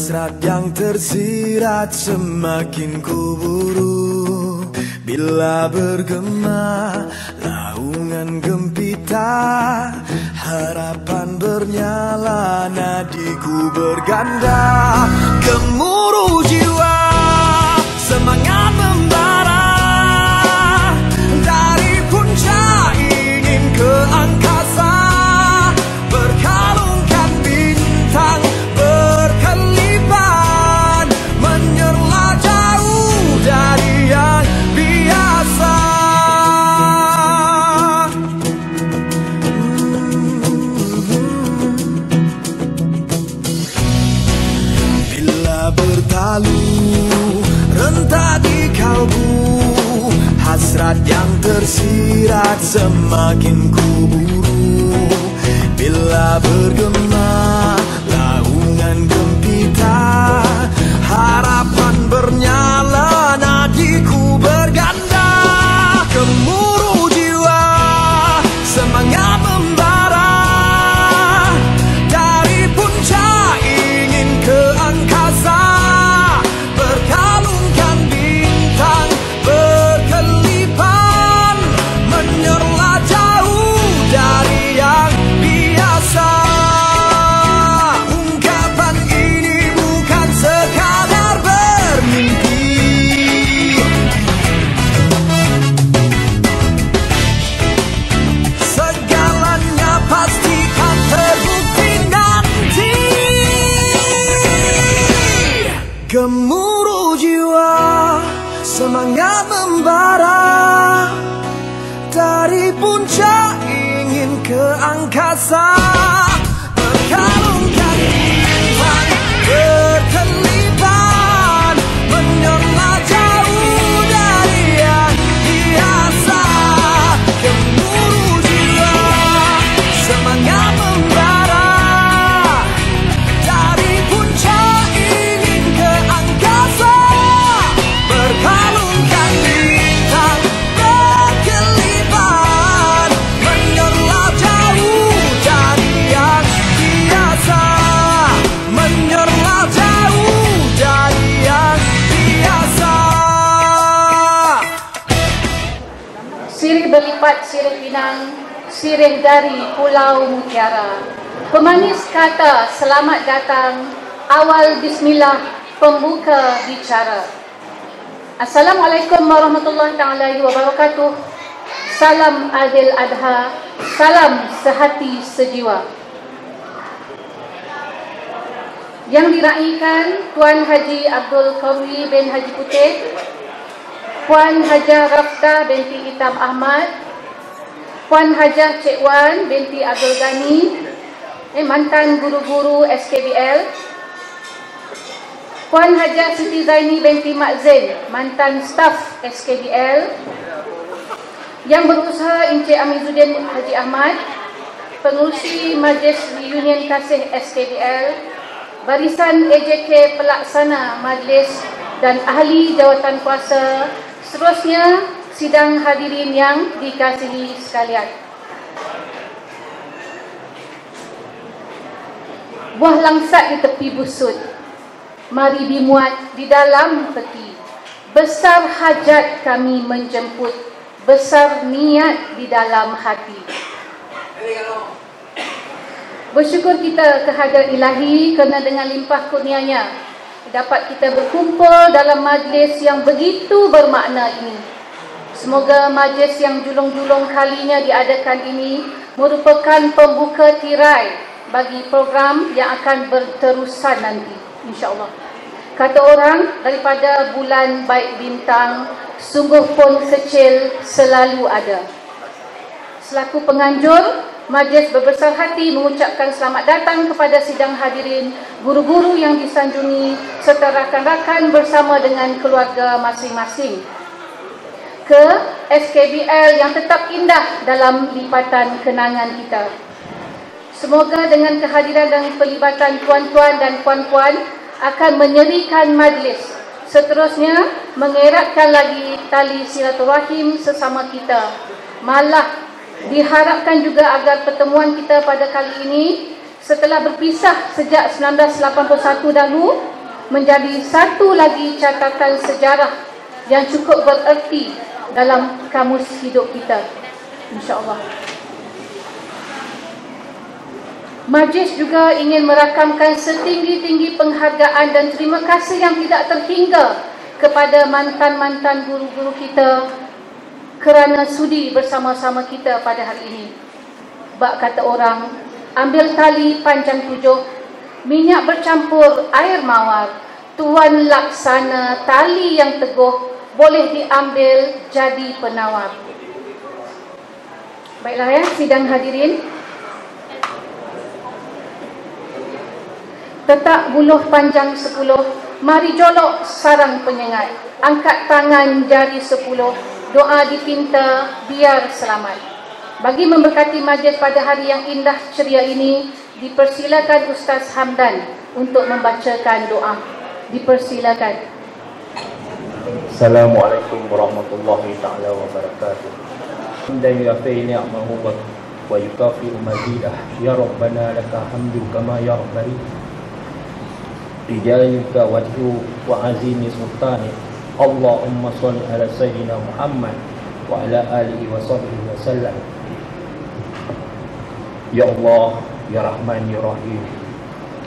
Hasrat yang tersirat semakin kuburu, bila bergema naungan gempita, harapan bernyala, nadiku berganda. Gemuruh jiwa, semangat membara, dari puncak ingin ke angkasa, berkalungkan bintang berkelipan, menyerlah jauh dari yang biasa. Bila bertalu rentak di kalbu, hasrat yang tersirat semakin kuburu, bila bergema naungan gempita, harapan bernyala, nadiku berganda. Gemuruh jiwa, semangat membara, dari puncak ingin ke angkasa, berkalungkan bintang berkelipan, menyerlah jauh dari yang biasa. Ungkapan ini bukan sekadar bermimpi, segalanya pastikan terbukti nanti. Gemuruh jiwa, semangat membara, dari puncak ingin ke angkasa, berkalungkan bintang berkelipan, menyerlah jauh dari yang biasa. Gemuruh jiwa, semangat membara, dari puncak ingin ke angkasa, berkalungkan bintang berkelipan, menyerlah jauh dari yang biasa, menyerlah jauh dari yang biasa. Sirih berlipat sirih Pinang, sirih dari Pulau Mutiara. Pemanis kata selamat datang, awal bismillah pembuka bicara. Assalamualaikum warahmatullahi taala wabarakatuh. Salam Adil Adha, salam sehati sejiwa. Yang diraikan Tuan Haji Abdul Qawi bin Haji Putih, Puan Hajah Rafdah binti Itam Ahmad, Puan Hajah Cik Wan binti Abdul Ghani, mantan guru-guru SKBL, Puan Hajah Siti Zaini binti Mak Zain, mantan staf SKBL, yang berusaha Encik Amizuddin Haji Ahmad, pengurusi Majlis Union Kasih SKBL, barisan AJK pelaksana majlis dan ahli jawatan kuasa, seterusnya sidang hadirin yang dikasihi sekalian. Buah langsat di tepi busut, mari dimuat di dalam peti. Besar hajat kami menjemput, besar niat di dalam hati. Bersyukur kita kehadirat ilahi kerana dengan limpah kurnianya dapat kita berkumpul dalam majlis yang begitu bermakna ini. Semoga majlis yang julung-julung kalinya diadakan ini merupakan pembuka tirai bagi program yang akan berterusan nanti, insya-Allah. Kata orang, daripada bulan baik bintang, sungguh pun kecil selalu ada. Selaku penganjur, majlis berbesar hati mengucapkan selamat datang kepada sidang hadirin, guru-guru yang disanjungi serta rakan-rakan bersama dengan keluarga masing-masing, ke SKBL yang tetap indah dalam lipatan kenangan kita. Semoga dengan kehadiran dan pelibatan tuan-tuan dan puan-puan akan menyerikan majlis, seterusnya mengeratkan lagi tali silaturahim sesama kita. Malah diharapkan juga agar pertemuan kita pada kali ini, setelah berpisah sejak 1981 dahulu, menjadi satu lagi catatan sejarah yang cukup bererti dalam kamus hidup kita, insya-Allah. Majlis juga ingin merakamkan setinggi-tinggi penghargaan dan terima kasih yang tidak terhingga kepada mantan-mantan guru-guru kita kerana sudi bersama-sama kita pada hari ini. Bak kata orang, ambil tali panjang 7, minyak bercampur air mawar, tuan laksana tali yang teguh boleh diambil jadi penawar. Baiklah ya, sidang hadirin. Tetak buluh panjang 10, mari jolok sarang penyengat. Angkat tangan jari 10, doa dipinta biar selamat. Bagi memberkati majlis pada hari yang indah ceria ini, dipersilakan Ustaz Hamdan untuk membacakan doa. Dipersilakan. Assalamualaikum warahmatullahi ta'ala wabarakatuh. Hamdan yuafi ni'amahu wa yukafi mazidah. Ya Rabbana laka hamdu kama ya Rabbani Rijalika wajhu wa azimi sultani. Allahumma salli ala Sayyidina Muhammad wa ala alihi wa sahbihi wa sallam. Ya Allah, Ya Rahman, Ya Rahim.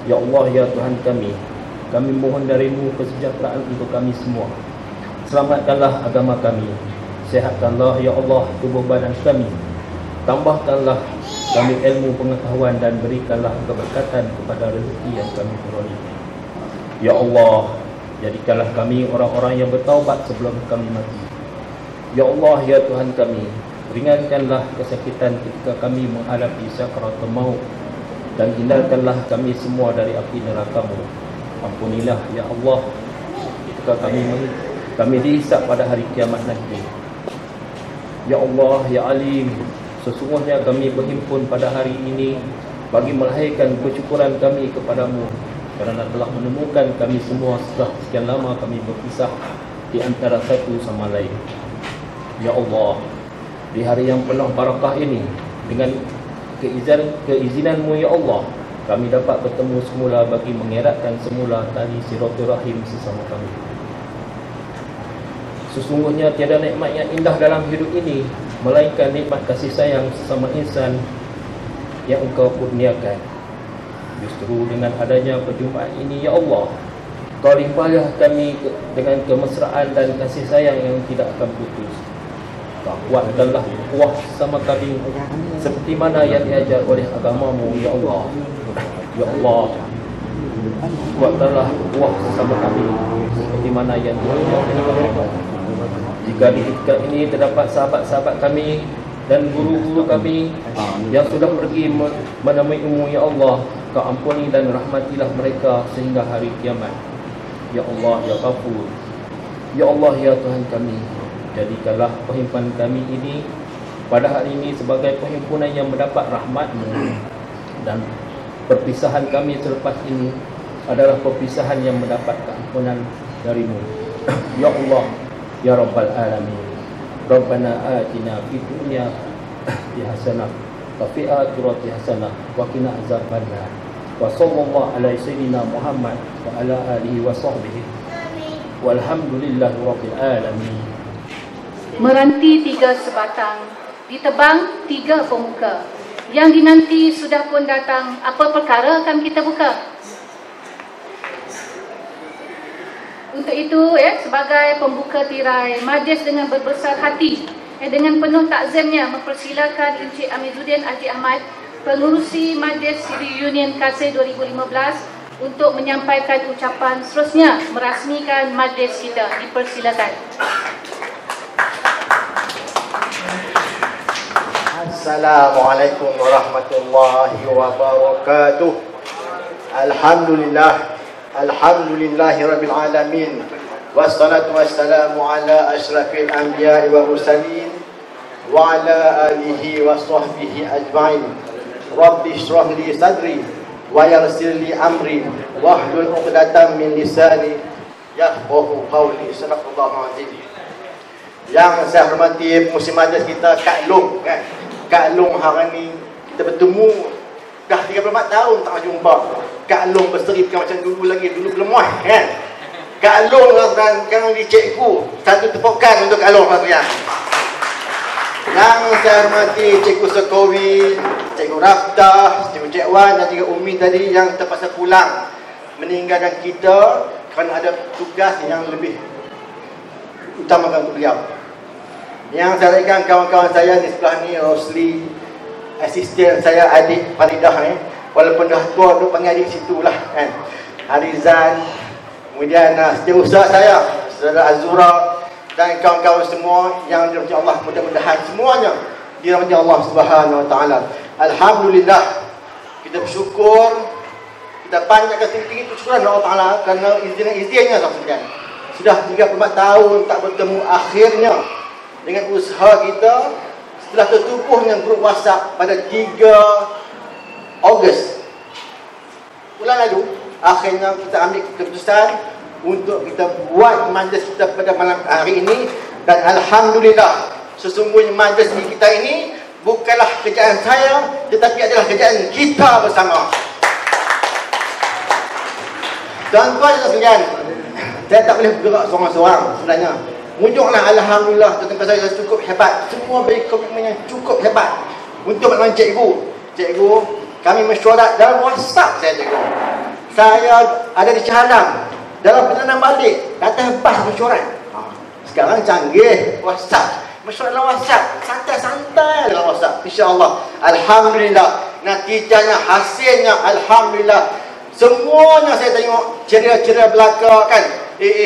Ya Allah, Ya Tuhan kami mohon darimu kesejahteraan untuk kami semua. Selamatkanlah agama kami, sehatkanlah Ya Allah tubuh badan kami, tambahkanlah kami ilmu pengetahuan dan berikanlah keberkatan kepada rezeki yang kami peroleh. Ya Allah, jadikanlah kami orang-orang yang bertaubat sebelum kami mati. Ya Allah, Ya Tuhan kami, ringankanlah kesakitan ketika kami menghadapi sakaratul maut dan hindarkanlah kami semua dari api neraka-Mu. Ampunilah Ya Allah ketika kami dihisab pada hari kiamat nanti. Ya Allah, Ya Alim, sesungguhnya kami berhimpun pada hari ini bagi melahirkan kesyukuran kami kepadamu kerana telah menemukan kami semua setelah sekian lama kami berpisah di antara satu sama lain. Ya Allah, di hari yang penuh barakah ini, dengan keizinan-Mu Ya Allah, kami dapat bertemu semula bagi mengeratkan semula tali silaturahim sesama kami. Sesungguhnya tiada nikmat yang indah dalam hidup ini melainkan nikmat kasih sayang sesama insan yang Engkau kurniakan. Justru dengan adanya perjumpaan ini Ya Allah, Kau limpahlah kami dengan kemesraan dan kasih sayang yang tidak akan putus. Kau kuatkanlah ukhuwah sama kami seperti mana yang diajar oleh agama-Mu Ya Allah. Ya Allah, kuatkanlah ukhuwah sama kami seperti mana yang diajar oleh agama-Mu. Jika di ketika ini terdapat sahabat-sahabat kami dan guru-guru kami yang sudah pergi menemui-Mu Ya Allah, Kau ampuni dan rahmatilah mereka sehingga hari kiamat. Ya Allah, Ya Ghafur. Ya Allah, Ya Tuhan kami, jadikanlah perhimpunan kami ini pada hari ini sebagai perhimpunan yang mendapat rahmat-Mu, dan perpisahan kami selepas ini adalah perpisahan yang mendapat keampunan dari-Mu. Ya Allah, Ya Rabbal Alamin. Rabbana atina fid dunya hasanah wa fil akhirati hasanah wa qina azabannar. Wa sallallahu ala sayyidina Muhammad wa ala alihi wa sahbihi. Walhamdulillahi rabbil alamin. Meranti 3 sebatang, ditebang 3 pemuka. Yang dinanti sudah pun datang, apa perkara akan kita buka? Untuk itu, sebagai pembuka tirai, majlis dengan berbesar hati, dengan penuh takzimnya mempersilakan Encik Amizuddin Haji Ahmad, pengurusi Majlis Siri Union Kasih 2015, untuk menyampaikan ucapan seterusnya merasmikan majlis kita. Dipersilakan. Assalamualaikum warahmatullahi wabarakatuh. Alhamdulillahi rabbil alamin. Wassalatu wassalamu ala asyrafil anbiya'i wa mursalin wa ala alihi wa sahbihi ajma'in. Rabbi shrah li sadri wa yassir li amri wahlul 'uqdatam min lisani yafqahu qawli. Sadaqallahu azim. Yang saya hormati pengurusi majlis kita, Kak Long, kan? Kak Long hari ni kita bertemu dah 34 tahun tak jumpa. Kak Long berseri bukan macam dulu lagi. Dulu lemah kan. Kak Long sekarang di cikgu. Satu tepukan untuk Kak Long sekalian. Yang saya hormati Cikgu Sekowi, Cikgu Raftah, Cikgu Cik Wan dan juga Umi tadi yang terpaksa pulang meninggalkan kita kerana ada tugas yang lebih utamakan untuk beliau. Yang saya raihkan kawan-kawan saya di sebelah ni, Rosli, asisten saya adik Faridah ni, walaupun dah tua duk panggil adik situ lah kan. Harizan, kemudian setiausaha saya Saudara Azura dan kawan-kawan semua yang dirahmati Allah, mudah-mudahan semuanya dirahmati Allah Subhanahu Wa Taala. Alhamdulillah, kita bersyukur, kita panjatkan tinggi kesyukuran Allah Taala kerana izinnya sahaja. Sudah 34 tahun tak bertemu, akhirnya dengan usaha kita setelah tertubuhnya grup WhatsApp pada 3 Ogos bulan lalu, akhirnya kita ambil keputusan untuk kita buat majlis kita pada malam hari ini. Dan Alhamdulillah, sesungguhnya majlis kita ini bukanlah kerjaan saya, tetapi adalah kerjaan kita bersama. Tuan-tuan dan sekalian, saya tak boleh bergerak seorang-seorang sebenarnya. Wujudlah Alhamdulillah, tetapi saya cukup hebat. Semua beri komitmen yang cukup hebat untuk menolong cikgu. Cikgu, kami mesyuarat dalam WhatsApp saya cikgu. Saya ada di Shah dalam perjalanan balik, datang bas mesyuarat. Sekarang canggih WhatsApp. Mesyuarat dalam WhatsApp, santai-santai dalam WhatsApp. InsyaAllah, Alhamdulillah, natijanya, hasilnya, Alhamdulillah. Semuanya saya tengok ceria-ceria belaka kan.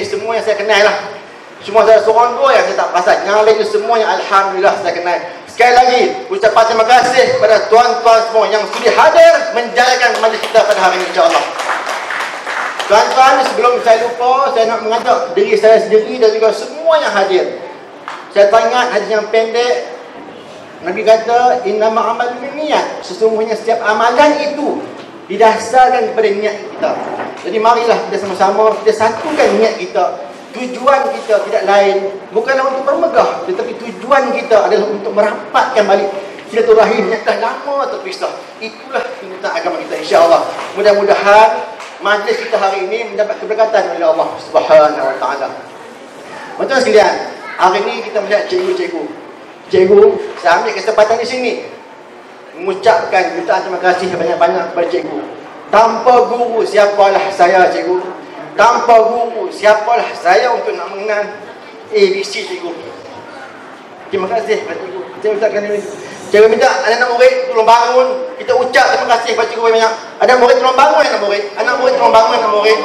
Semua yang saya kenal lah. Cuma saya seorang dua yang saya tak perasan. Yang lain semuanya Alhamdulillah saya kenal. Sekali lagi, ucapan terima kasih kepada tuan-tuan semua yang sudi hadir menjalankan majlis kita pada hari ini, insyaAllah. Tuan-tuan, sebelum saya lupa, saya nak mengajak diri saya sendiri dan juga semua yang hadir. Saya teringat hadis yang pendek. Nabi kata, innama amalu binniyat. Sesungguhnya setiap amalan itu didasarkan kepada niat kita. Jadi marilah kita sama-sama kita satukan niat kita. Tujuan kita tidak lain, bukanlah untuk bermegah, tetapi tujuan kita adalah untuk merapatkan balik silaturahim yang dah lama terpisah. Itulah tuntutan agama kita, insya-Allah. Mudah-mudahan majlis kita hari ini mendapat keberkatan oleh Allah Subhanahu Wa Taala. Tuan-tuan sekalian, hari ini kita melihat cikgu-cikgu. Cikgu, saya ambil kesempatan di sini mengucapkan jutaan terima kasih banyak-banyak kepada cikgu. Tanpa guru, siapalah saya cikgu? Tanpa guru, siapalah saya untuk nak mengenal ABC cikgu? Terima kasih kepada cikgu. Saya ucapkan ini. Cikgu minta anak-anak murid tolong bangun. Kita ucap terima kasih kepada cikgu banyak. Ada murid tolong bangun anak murid. Anak murid tolong bangun anak murid.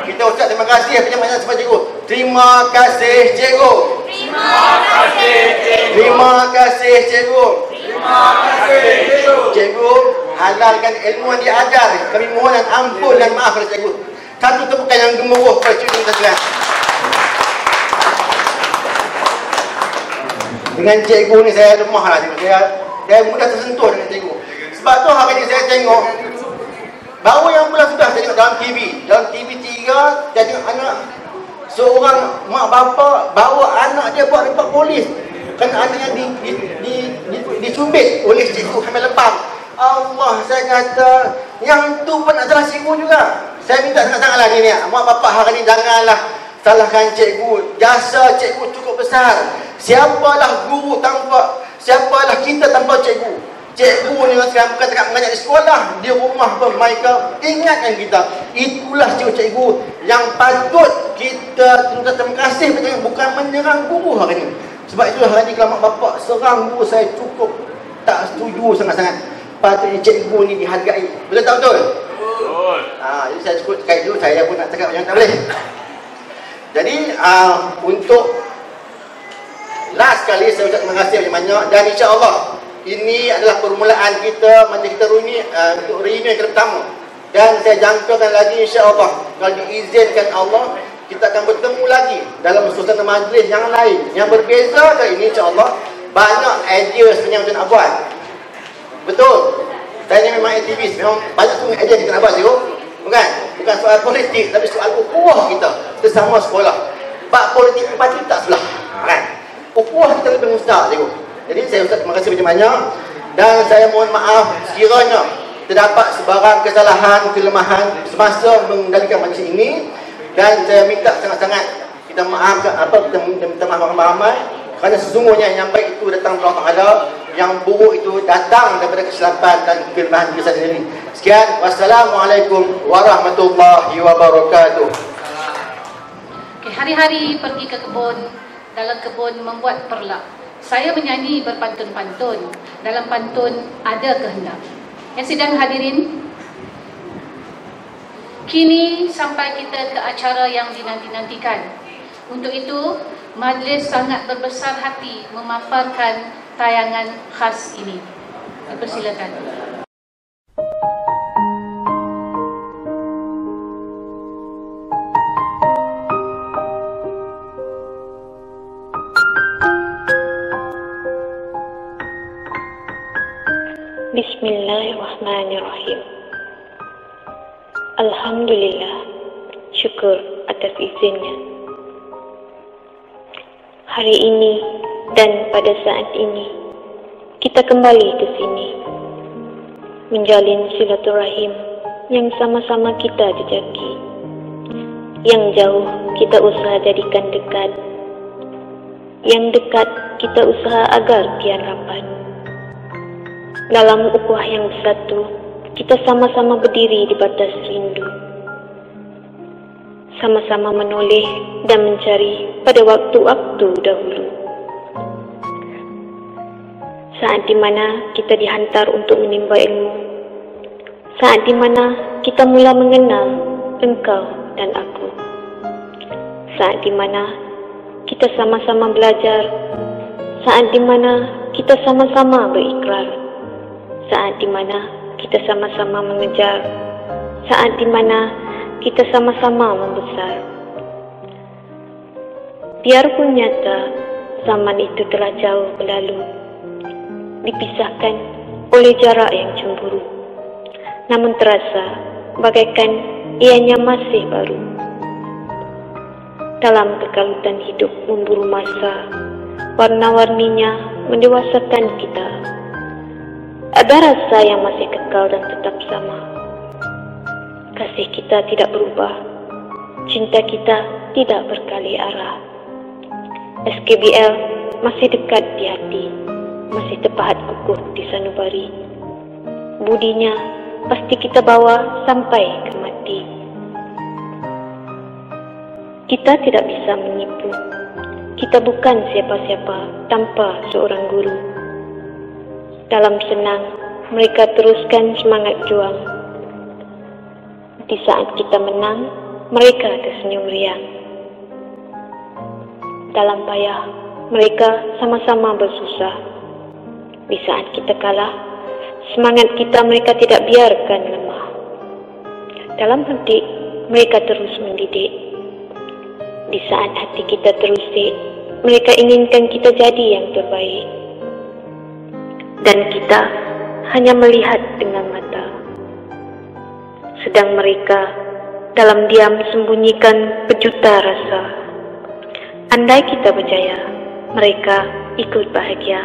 Kita ucap terima kasih banyak-banyak kepada cikgu. Terima kasih cikgu. Terima kasih cikgu. Terima kasih cikgu. Terima kasih cikgu. Cikgu, halalkan ilmu yang diajar. Kami mohon ampun dan maaf kepada cikgu. Satu tepukan yang gemuruh kepada cikgu kita. Dengan cikgu ni saya lemah lah cikgu. Saya mudah tersentuh dengan cikgu. Sebab tu hari ni saya tengok, baru yang bulan sudah saya tengok dalam TV. Dalam TV 3, saya tengok anak seorang mak bapa bawa anak dia buat report polis kerana anaknya dicubit oleh cikgu hamil lebam. Allah, saya kata yang tu pun nak salah cikgu juga. Saya minta sangat-sangatlah ni mak bapak hari ni janganlah salahkan cikgu. Jasa cikgu cukup besar. Siapalah guru tanpa, siapalah kita tanpa cikgu. Cikgu ni sekarang bukan tak mengajar di sekolah, di rumah pun mereka ingatkan kita. Itulah cikgu-cikgu yang patut kita terima kasih, bukan menyerang guru hari ni. Sebab itulah hari ni kalau mak bapak serang guru, saya cukup tak setuju sangat-sangat. Patutnya cikgu ni dihargai. Betul tak betul? Betul. Jadi saya cukup cakap itu, saya pun nak cakap yang tak boleh. Jadi untuk last kali saya ucap terima kasih banyak-banyak. Dan insya-Allah ini adalah permulaan kita macam kita untuk reunion yang pertama. Dan saya jangkakan lagi insya-Allah kalau diizinkan Allah, kita akan bertemu lagi dalam suasana majlis yang lain yang berbeza kali ini insya-Allah. Banyak idea sebenarnya kita nak buat. Betul. Saya ni memang aktivis, memang banyak sangat idea kita nak buat cikgu. Bukan soal politik, tapi soal ukhuwah kita bersama sekolah. Bab politik parti tak sebelah. Kan? Ukhuwah kita lebih mustahak cikgu. Jadi saya ucap terima kasih banyak-banyak. Dan saya mohon maaf sekiranya terdapat sebarang kesalahan, kelemahan semasa mengendalikan majlis ini, dan saya minta sangat-sangat kita maafkan kita minta maaf ramai-ramai, kerana sesungguhnya yang baik itu datang dari Allah Taala, yang buruk itu datang daripada kesilapan dan kelemahan kita sendiri. Sekian, wassalamualaikum warahmatullahi wabarakatuh. Hari-hari pergi ke kebun, dalam kebun membuat perlak. Saya menyanyi berpantun-pantun. Dalam pantun ada kehendak. Yang sedang hadirin, kini sampai kita ke acara yang dinanti-nantikan. Untuk itu, majlis sangat berbesar hati memaparkan tayangan khas ini. Dipersilakan. Bismillahirrahmanirrahim. Alhamdulillah, syukur atas izinnya. Hari ini dan pada saat ini, kita kembali ke sini, menjalin silaturahim yang sama-sama kita jejaki. Yang jauh kita usaha jadikan dekat, yang dekat kita usaha agar kian rapat. Dalam ukhuwah yang satu, kita sama-sama berdiri di batas rindu, sama-sama menoleh dan mencari pada waktu-waktu dahulu. Saat di mana kita dihantar untuk menimba ilmu, saat di mana kita mula mengenal engkau dan aku, saat di mana kita sama-sama belajar, saat di mana kita sama-sama berikrar, saat di mana kita sama-sama mengejar, saat di mana kita sama-sama membesar. Biarpun nyata zaman itu telah jauh berlalu, dipisahkan oleh jarak yang cemburu, namun terasa bagaikan ianya masih baru. Dalam kekalutan hidup memburu masa, warna-warninya mendewasakan kita. Ada rasa yang masih kekal dan tetap sama. Kasih kita tidak berubah, cinta kita tidak berkali arah. SKBL masih dekat di hati, masih terpahat kukuh di sanubari. Budinya pasti kita bawa sampai ke mati. Kita tidak bisa menipu. Kita bukan siapa-siapa tanpa seorang guru. Dalam senang, mereka teruskan semangat juang. Di saat kita menang, mereka tersenyum riang. Dalam payah, mereka sama-sama bersusah. Di saat kita kalah, semangat kita mereka tidak biarkan lemah. Dalam petik, mereka terus mendidik. Di saat hati kita terusik, mereka inginkan kita jadi yang terbaik. Dan kita hanya melihat dengan mata. Sedang mereka dalam diam sembunyikan berjuta rasa. Andai kita berjaya, mereka ikut bahagia.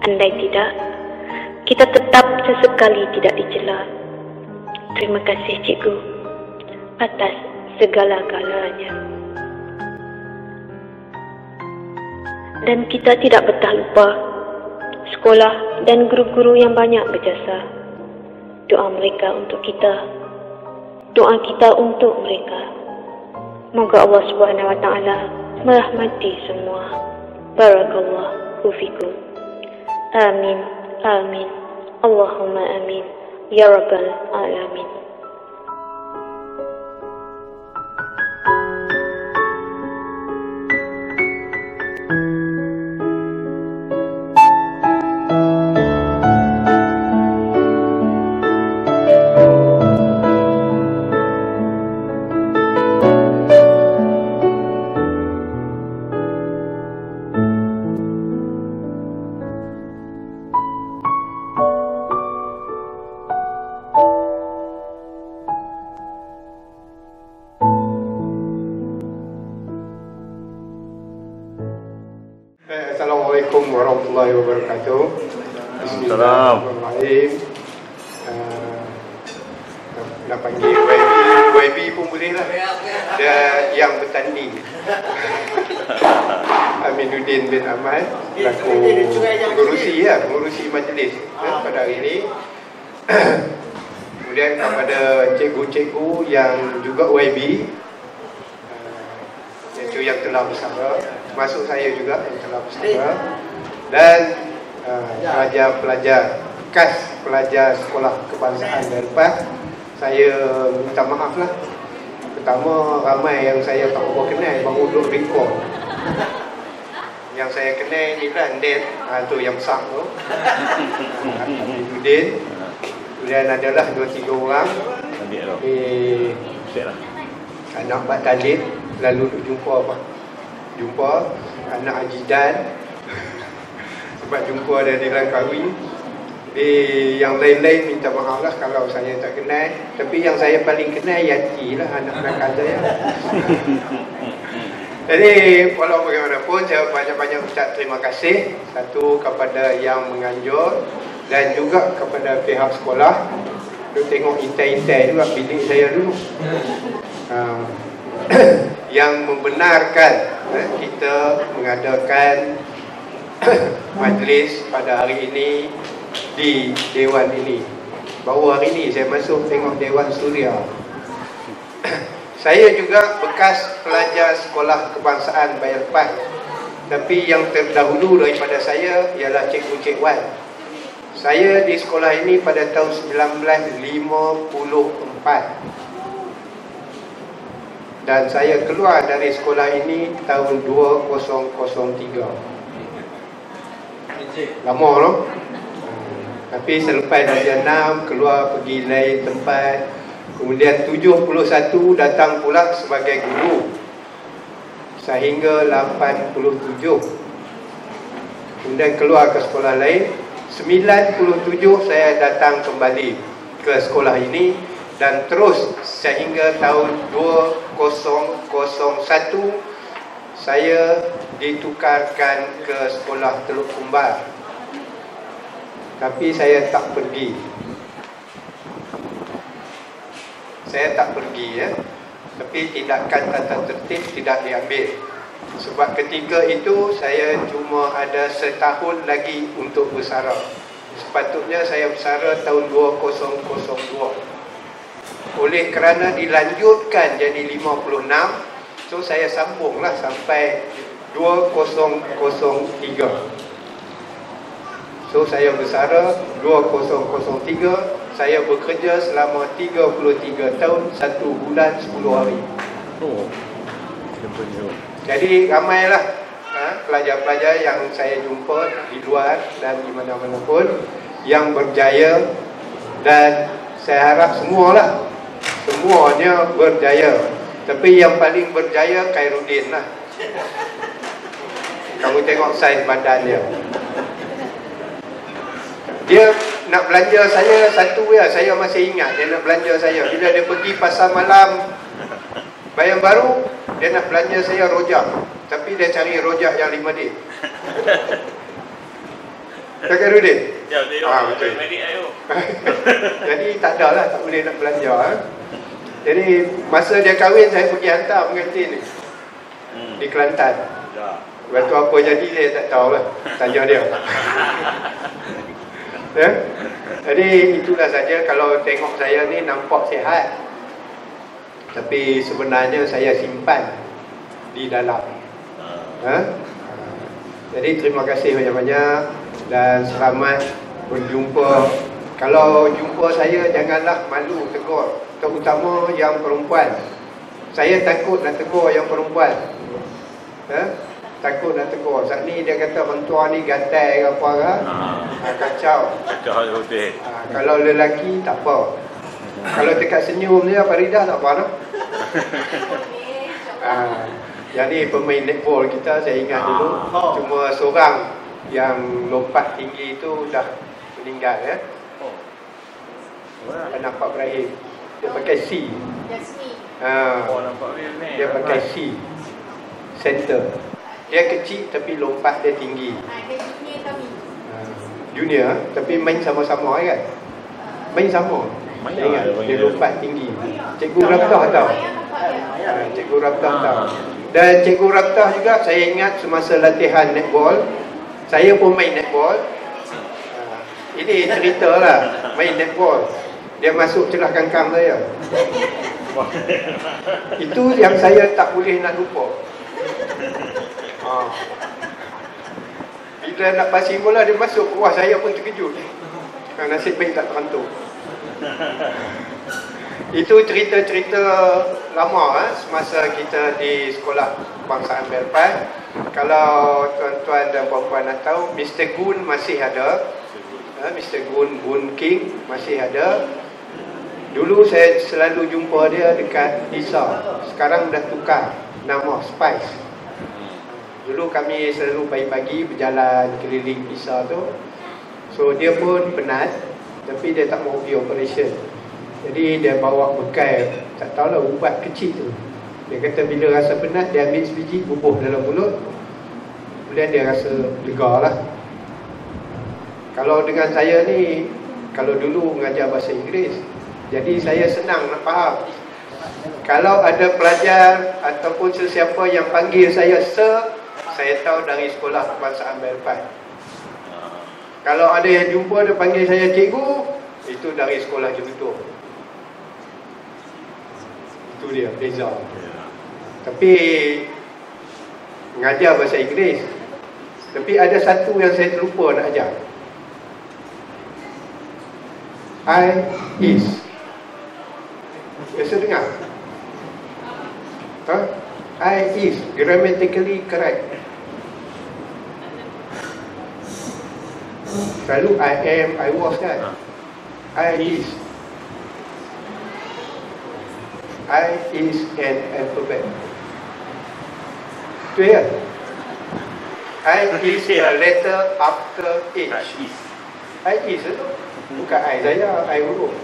Andai tidak, kita tetap sesekali tidak dicela. Terima kasih cikgu atas segala-galanya. Dan kita tidak betah lupa sekolah dan guru-guru yang banyak berjasa. Doa mereka untuk kita, doa kita untuk mereka. Moga Allah Subhanahu wa taala merahmati semua. Barakallahu fikum. Amin, amin, Allahumma amin, ya rabbal alamin. Assalamualaikum warahmatullahi wabarakatuh. Bismillahirrahmanirrahim. panggil YB pun boleh lah. Dia yang bertanding. Aminuddin bin Ahmad selaku pengurusi majlis pada hari ini. Kemudian kepada cikgu-cikgu yang juga YB, iaitu yang telah bersama, termasuk saya juga yang telah bersama, dan pelajar-pelajar bekas pelajar sekolah kebangsaan dari lepas. Saya minta maaf lah. Pertama, ramai yang saya tak berapa kenal, baru duduk rekod. Yang saya kenal ni kan Din, tu yang besar tu, Din. Kemudian adalah 2-3 orang anak Pak Talib, lalu jumpa anak Ajidan sebab jumpa dia di Langkawi. Yang lain-lain minta maaf lah kalau saya tak kenal. Tapi yang saya paling kenal Yati lah, anak nakal saya. Jadi walau bagaimanapun, saya banyak-banyak ucap terima kasih. Satu kepada yang menganjur, dan juga kepada pihak sekolah. Duk tengok intai-intai juga bilik saya dulu, yang membenarkan kita mengadakan majlis pada hari ini di Dewan ini. Baru hari ini saya masuk tengok Dewan Suria. Saya juga bekas pelajar sekolah kebangsaan Bayan Lepas. Tapi yang terdahulu daripada saya ialah Cikgu Cik Wan. Saya di sekolah ini pada tahun 1954. Dan saya keluar dari sekolah ini tahun 2003. Lama loh. Tapi selepas darjah 6 keluar pergi lain tempat. Kemudian 71 datang pula sebagai guru sehingga 87. Kemudian keluar ke sekolah lain. 97 saya datang kembali ke sekolah ini, dan terus sehingga tahun 2001 saya ditukarkan ke sekolah Teluk Kumbar. Tapi saya tak pergi. Ya. Tapi tindakan tata tertib tidak diambil. Sebab ketika itu saya cuma ada setahun lagi untuk bersara. Sepatutnya saya bersara tahun 2002. Oleh kerana dilanjutkan jadi 56, so saya sambunglah sampai 2003. So saya bersara 2003. Saya bekerja selama 33 tahun 1 bulan 10 hari. Jadi ramailah pelajar-pelajar yang saya jumpa di luar dan di mana-mana pun yang berjaya, dan saya harap semuanya berjaya. Tapi yang paling berjaya Khairuddin lah. Kamu tengok saiz badan dia. Dia nak belanja saya satu ya, saya masih ingat dia nak belanja saya. Bila dia pergi pasar malam Bayan Baru, dia nak belanja saya rojak. Tapi dia cari rojak yang 5D. Tak kira Rudin? Ya, betul. Jadi tak ada lah, tak boleh nak belanja. Jadi masa dia kahwin, saya pergi hantar pengantin ni di Kelantan. Waktu apa jadi saya tak tahulah, tanya dia. Ya? Jadi itulah saja. Kalau tengok saya ni nampak sihat, tapi sebenarnya saya simpan di dalam. Jadi terima kasih banyak-banyak dan selamat berjumpa. Kalau jumpa saya janganlah malu tegur, terutama yang perempuan. Saya takut nak tegur yang perempuan. Takut nak tegur. Saat ni dia kata orang tua ni gatai ke apa ke, kacau. Kalau lelaki tak apa. Kalau dekat senyum dia Faridah tak apa dah. Jadi pemain netball kita saya ingat dulu, cuma seorang yang lompat tinggi itu dah meninggal ya. Anak Pak Ibrahim. Dia pakai C. Dia pakai C. Center. Dia kecil tapi lompat dia tinggi. Junior tapi main sama-sama kan? Main sama. Saya ingat dia lompat tinggi. Cikgu Rabtah tahu. Cikgu Rabtah tahu. Dan Cikgu Rabtah juga saya ingat semasa latihan netball, saya pun main netball. Ini cerita lah, main netball. Dia masuk celah kangkang saya. Itu yang saya tak boleh nak lupa. Bila nak passing bola dia masuk, wah saya pun terkejut. Nasib baik tak terantuk. Itu cerita-cerita lama semasa kita di sekolah kebangsaan Belpan. Kalau tuan-tuan dan puan-puan nak tahu, Mr. Gun masih ada. Mr. Gun King masih ada. Dulu saya selalu jumpa dia dekat ISA. Sekarang dah tukar nama Spice. Dulu kami selalu pagi-pagi berjalan keliling ISA tu. So dia pun penat, tapi dia tak mau pergi operation. Jadi dia bawa bekal, tak tahulah ubat kecil tu. Dia kata bila rasa penat dia ambil sebiji bubuh dalam mulut. Kemudian dia rasa lega lah. Kalau dengan saya ni, kalau dulu mengajar bahasa Inggeris, jadi saya senang nak faham. Kalau ada pelajar ataupun sesiapa yang panggil saya Sir, saya tahu dari sekolah kebangsaan Belpan. Kalau ada yang jumpa dia panggil saya Cikgu, itu dari sekolah Jeruto. Itu dia, beza. Tapi mengajar bahasa Inggeris. Tapi ada satu yang saya terlupa nak ajar. I is. Biasa dengar? I is grammatically correct. Selalu I am, I was kan. I is. I is an alphabet. Itu ya? I is a letter after H. I is itu. Bukan I saya, I huruf.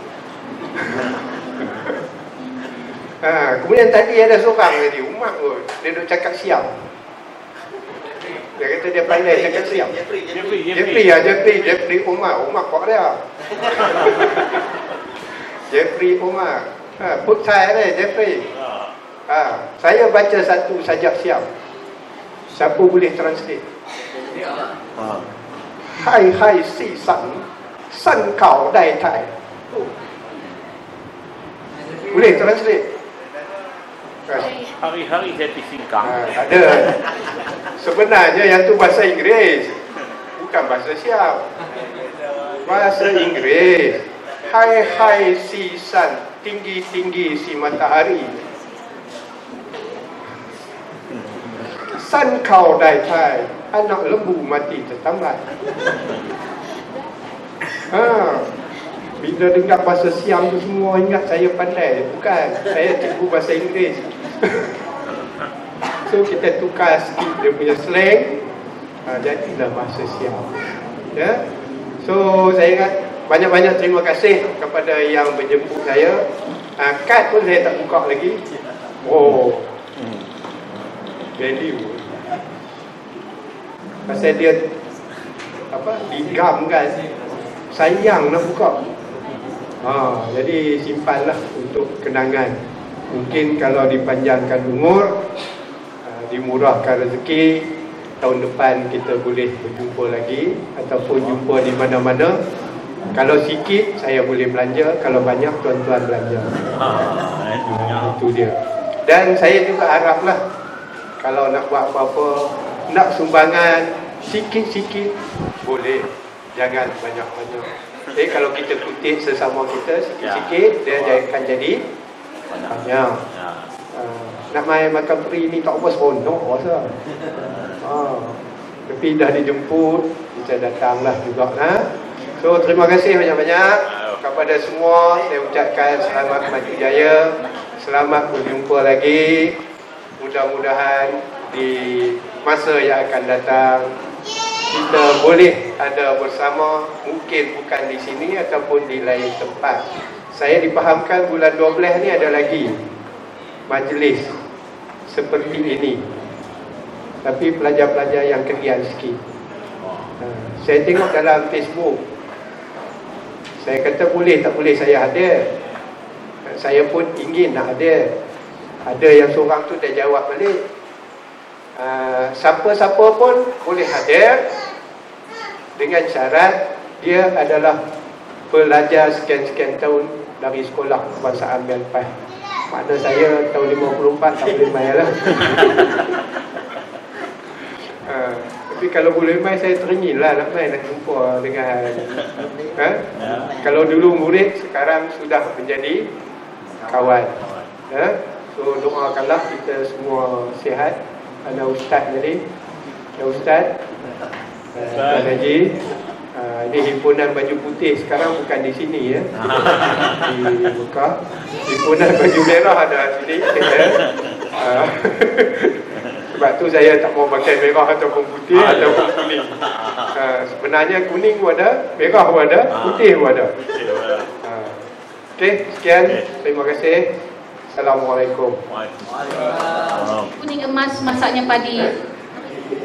Kemudian tadi ada seorang tadi, Umar pun, dia duduk cakap siap. Dia kata dia pandai cakap siap. Jeffrey Umar kok dia. Jeffrey Umar. Put saya ni Jeffrey. Saya baca satu sajak siap. Siapa boleh translate? Hai si san kau dai tai. Boleh translate? Hari-hari saya singkang. Ada. Sebenarnya yang tu bahasa Inggeris, bukan bahasa siap. Bahasa Inggeris. Hai si sun, tinggi si matahari. San kau dai tai, anak lembu mati tertambat. Bila dengar bahasa Siam tu semua ingat saya pandai. Bukan, saya cikgu bahasa Inggeris. So kita tukar sikit dia punya slang, jadilah bahasa Siam. Ya. So saya ingat banyak-banyak terima kasih kepada yang menjemput saya. Kad pun saya tak buka lagi. Oh, value. Pasal dia digam kan, sayang nak buka. Jadi simpanlah untuk kenangan. Mungkin kalau dipanjangkan umur, dimurahkan rezeki, tahun depan kita boleh berjumpa lagi ataupun jumpa di mana-mana. Kalau sikit saya boleh belanja, kalau banyak tuan-tuan belanja. Itu dia. Dan saya juga haraplah kalau nak buat apa-apa, nak sumbangan sikit-sikit boleh, jangan banyak-banyak. Jadi kalau kita kutip sesama kita sikit-sikit, dia akan jadi banyak. Nak main makan free ni tak apa seronok rasa. Tapi dah dijemput, kita datanglah juga. So terima kasih banyak-banyak kepada semua. Saya ucapkan selamat maju jaya, selamat berjumpa lagi. Mudah-mudahan di masa yang akan datang kita boleh ada bersama, mungkin bukan di sini ataupun di lain tempat. Saya dipahamkan bulan 12 ni ada lagi majlis seperti ini, tapi pelajar-pelajar yang kerian sikit. Saya tengok dalam Facebook Saya kata boleh tak boleh saya hadir. Saya pun ingin nak hadir. Ada yang seorang tu dah jawab balik, siapa-siapa pun boleh hadir dengan syarat dia adalah pelajar sekian-sekian tahun dari sekolah kebangsaan Melpas. Makna saya tahun 54 tak boleh main lah. Tapi kalau boleh main, saya teringin lah nak main, nak jumpa dengan kalau dulu murid, sekarang sudah menjadi kawan. So doakanlah kita semua sihat. Ada ustaz tadi, ada ustaz Tuan Haji. Ini himpunan baju putih sekarang bukan di sini ya, di Mekah. Himpunan baju merah ada sini ya. Sebab tu saya tak mau pakai merah ataupun putih ataupun kuning. Sebenarnya kuning pun ada, merah pun ada, putih pun ada. Okey, sekian. Terima kasih. Assalamualaikum. Kuning emas masaknya padi,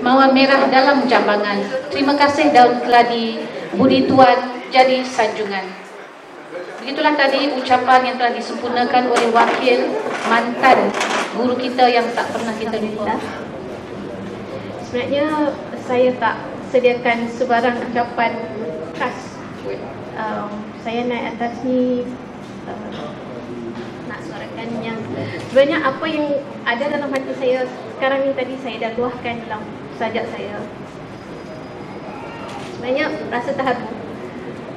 mawar merah dalam jambangan. Terima kasih daun keladi, budi tuan jadi sanjungan. Begitulah tadi ucapan yang telah disempurnakan oleh wakil mantan guru kita yang tak pernah kita lupa. Sebenarnya saya tak sediakan sebarang ucapan khas. Saya naik atas ni nak suarakan yang sebenarnya apa yang ada dalam hati saya sekarang ni. Tadi saya dah luahkan dalam sajak saya. Sebenarnya rasa terharu,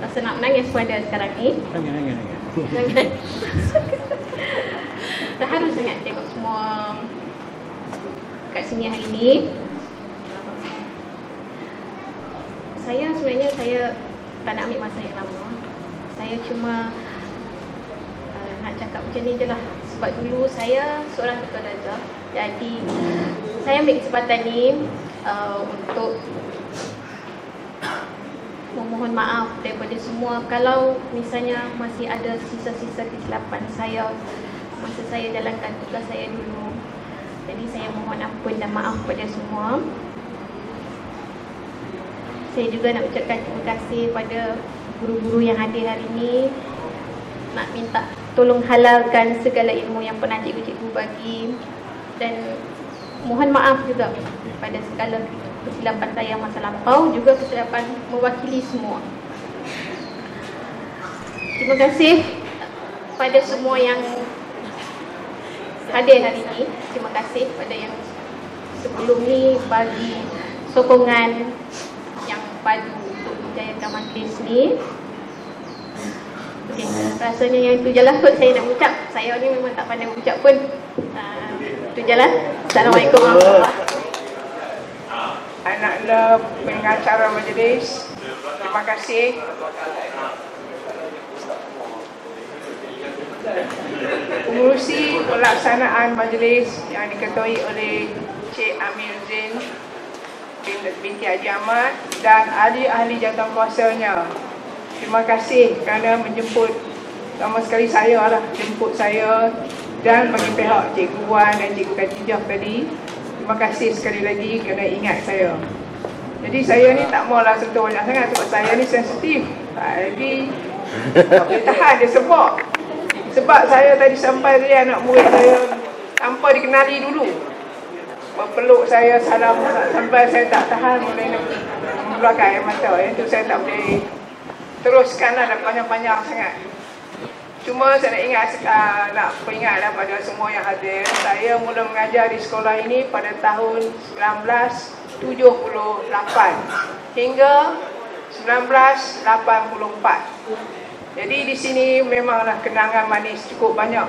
rasa nak menangis pun ada sekarang ni. Jangan. Terharu sangat tengok semua kat sini hari ni. Saya sebenarnya saya tak nak ambil masa yang lama. Saya cuma nak cakap macam ni je lah. Sebab dulu saya seorang ketua darjah. Jadi saya ambil kesempatan ni untuk memohon maaf daripada semua kalau misalnya masih ada sisa-sisa kesilapan saya masa saya jalankan tugas saya dulu. Jadi saya mohon ampun dan maaf kepada semua. Saya juga nak ucapkan terima kasih pada guru-guru yang hadir hari ini. Nak minta tolong halalkan segala ilmu yang pernah cikgu-cikgu bagi. Dan mohon maaf juga pada segala kesilapan saya masa lampau, juga kesilapan mewakili semua. Terima kasih pada semua yang hadir hari ini. Terima kasih pada yang sebelum ni bagi sokongan yang padu untuk menjayakan majlis ni. Okay, rasanya yang itu je lah kot saya nak ucap. Saya ni memang tak pandai ucap pun. Itu je lah. Assalamualaikum warahmatullahi wabarakatuh. Anak love pengacara majlis, terima kasih. Pengurusi pelaksanaan majlis yang diketuai oleh Cik Amir Zain binti Haji Ahmad dan ahli-ahli jawatankuasanya. Terima kasih kerana menjemput, sama sekali saya lah, jemput saya dan bagi pihak Cikgu Wan dan Cikgu Khatijah tadi. Terima kasih sekali lagi kerana ingat saya. Jadi saya ni tak maulah sentuh banyak sangat sebab saya ni sensitif. Jadi tak boleh tahan dia sebab saya tadi sampai tadi anak murid saya tanpa dikenali dulu berpeluk saya, salam sampai saya tak tahan mulai membelakang air mata. Itu saya tak boleh teruskanlah dan panjang-panjang sangat. Cuma saya nak peringatlah pada semua yang hadir. Saya mula mengajar di sekolah ini pada tahun 1978 hingga 1984. Jadi di sini memanglah kenangan manis cukup banyak.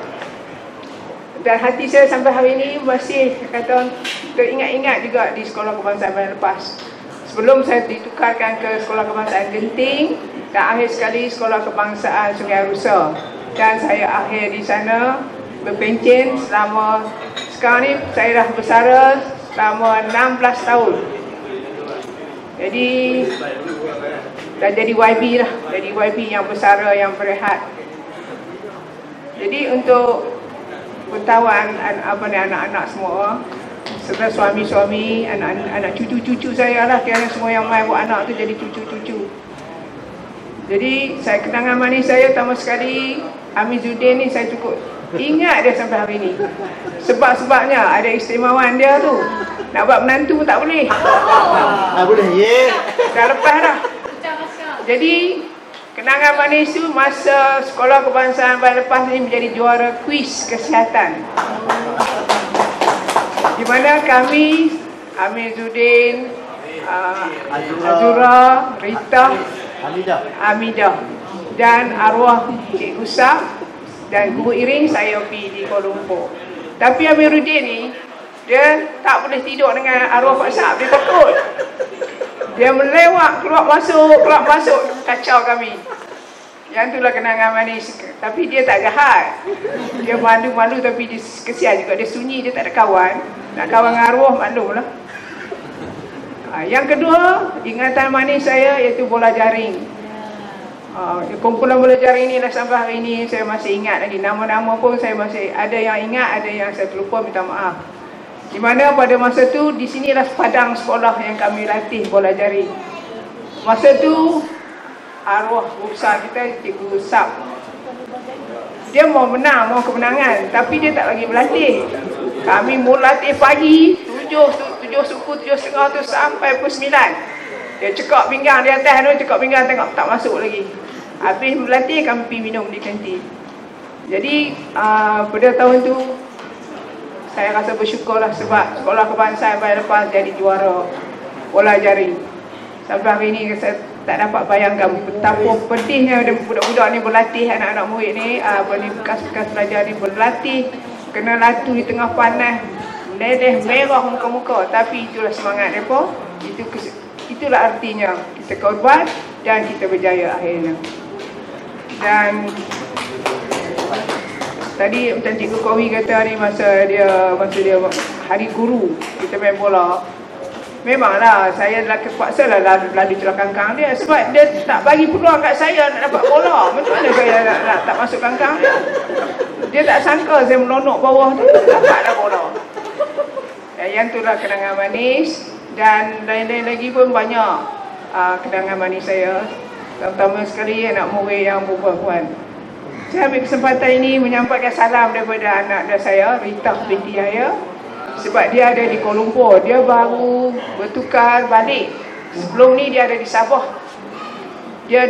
Dan hati saya sampai hari ini masih kata teringat-ingat juga di sekolah kebangsaan Bandar Lepas. Sebelum saya ditukarkan ke sekolah kebangsaan Genting dan akhir sekali sekolah kebangsaan Sungai Rusa. Dan saya akhir di sana berpencen selama sekarang ni saya dah bersara selama 16 tahun. Jadi dah jadi YB lah, jadi YB yang bersara yang berehat. Jadi untuk bertawan anak-anak semua, serta suami-suami, anak cucu-cucu saya lah, kerana semua yang main buat anak tu jadi cucu-cucu. Jadi saya kenangan manis saya pertama sekali Amizuddin ni saya cukup ingat dia sampai hari ni. Sebab-sebabnya ada istimewawan dia tu. Nak buat menantu pun tak boleh. Boleh, ye. Dah lepas dah. Jadi kenangan manis tu masa sekolah kebangsaan baru lepas ni menjadi juara kuis kesihatan. Di mana kami Amizuddin, Azura, Rita, Hamidah dan arwah Cikgu Sab dan guru iring saya pergi di Kuala Lumpur. Tapi Amiruddin ni dia tak boleh tidur dengan arwah Pak Sab, dia takut. Dia melewat keluar masuk kacau kami. Yang itulah kenangan manis. Tapi dia tak jahat. Dia malu-malu tapi dia kesian juga, dia sunyi, dia tak ada kawan. Nak kawan dengan arwah malulah. Yang kedua, ingatan manis saya iaitu bola jaring. Kumpulan bola jaring ni dah sampai hari ini saya masih ingat lagi. Nama-nama pun saya masih ada yang ingat, ada yang saya terlupa, minta maaf. Di mana pada masa tu di sinilah padang sekolah yang kami latih bola jaring. Masa tu arwah besar kita Cikgu Sab, dia mau menang, mau kemenangan, tapi dia tak lagi berlatih. Kami mula latih pagi 7 suku 7.30 tu sampai pukul 9. Dia cekak pinggang di atas tu, cekak pinggang tengok tak masuk lagi. Habis berlatih kami pergi minum di kantin. Jadi pada tahun tu saya rasa bersyukurlah sebab sekolah kebangsaan baru lepas jadi juara bola jaring. Sampai hari ini saya tak dapat bayangkan betapa pedihnya budak-budak ni berlatih, anak-anak murid ni, bekas-bekas pelajar ni berlatih, kena latu di tengah panas, ledeh merah muka-muka, tapi itulah semangat mereka. Itulah artinya kita korban dan kita berjaya akhirnya. Dan tadi macam Cikgu Kowi kata ni masa dia hari guru kita main bola, memanglah saya terpaksa lah lalu celah kangkang dia sebab dia tak bagi peluang kat saya nak dapat bola. Macam mana saya nak tak masuk kangkang dia? Dia tak sangka saya melonok bawah tu, dapatlah bola. Yang itulah kenangan manis. Dan lain-lain lagi pun banyak kenangan manis saya. Terutama sekali anak murid yang perempuan. Saya ambil kesempatan ini menyampaikan salam daripada anak saya, Rita binti Yahya. Sebab dia ada di Kuala Lumpur. Dia baru bertukar balik. Sebelum ni dia ada di Sabah. Dia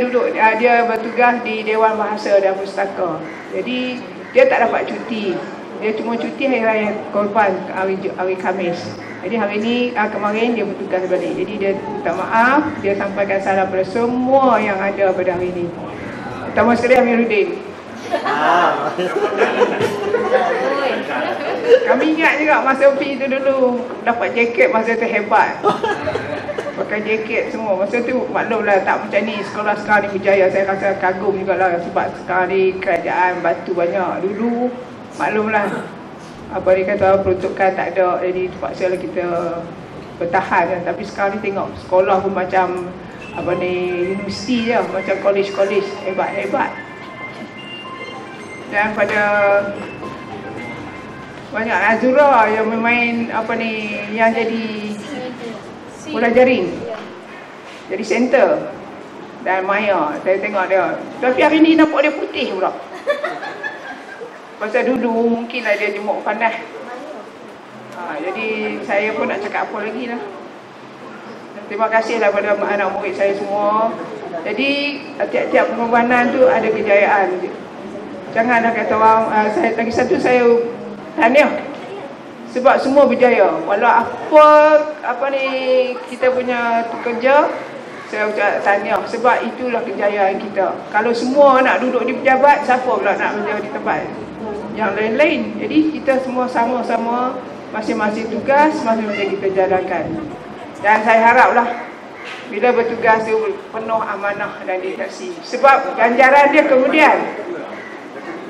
bertugas di Dewan Bahasa dan Pustaka. Jadi dia tak dapat cuti. Dia cuma cuti hari raya Korban hari Khamis. Jadi hari ni kemarin dia bertugas balik. Jadi dia minta maaf, dia sampaikan salam kepada semua yang ada pada hari ini. Pertama sekali Amiruddin. Kami ingat juga masa pergi tu dulu dapat jaket masa tu hebat. Pakai jaket semua. Masa tu maklumlah tak macam ni. Sekolah sekarang ni berjaya. Saya rasa kagum jugalah sebab sekarang ni kerajaan bantu banyak. Dulu maklumlah apa dia kata peruntukan tak ada, jadi terpaksa lah kita bertahan kan. Tapi sekarang ni tengok sekolah pun macam apa ni universiti je, macam college hebat-hebat. Dan pada banyak Azura yang bermain apa ni yang jadi bola jaring, jadi center. Dan Maya saya tengok dia, tapi hari ni nampak dia putih pula. Pasal dulu mungkinlah dia jemuk panas. Jadi saya pun nak cakap apa lagi lah. Terima kasihlah pada anak murid saya semua. Jadi tiap-tiap pengorbanan tu ada kejayaan. Janganlah kata orang, lagi satu saya tahniah. Sebab semua berjaya. Walau apa ni kita punya kerja, saya ucap tahniah. Sebab itulah kejayaan kita. Kalau semua nak duduk di pejabat, siapa pula nak berjaya di tempat yang lain-lain. Jadi kita semua sama-sama masing-masing tugas, masing-masing kita jalankan. Dan saya haraplah bila bertugas tu penuh amanah dan dedikasi. Sebab ganjaran dia kemudian.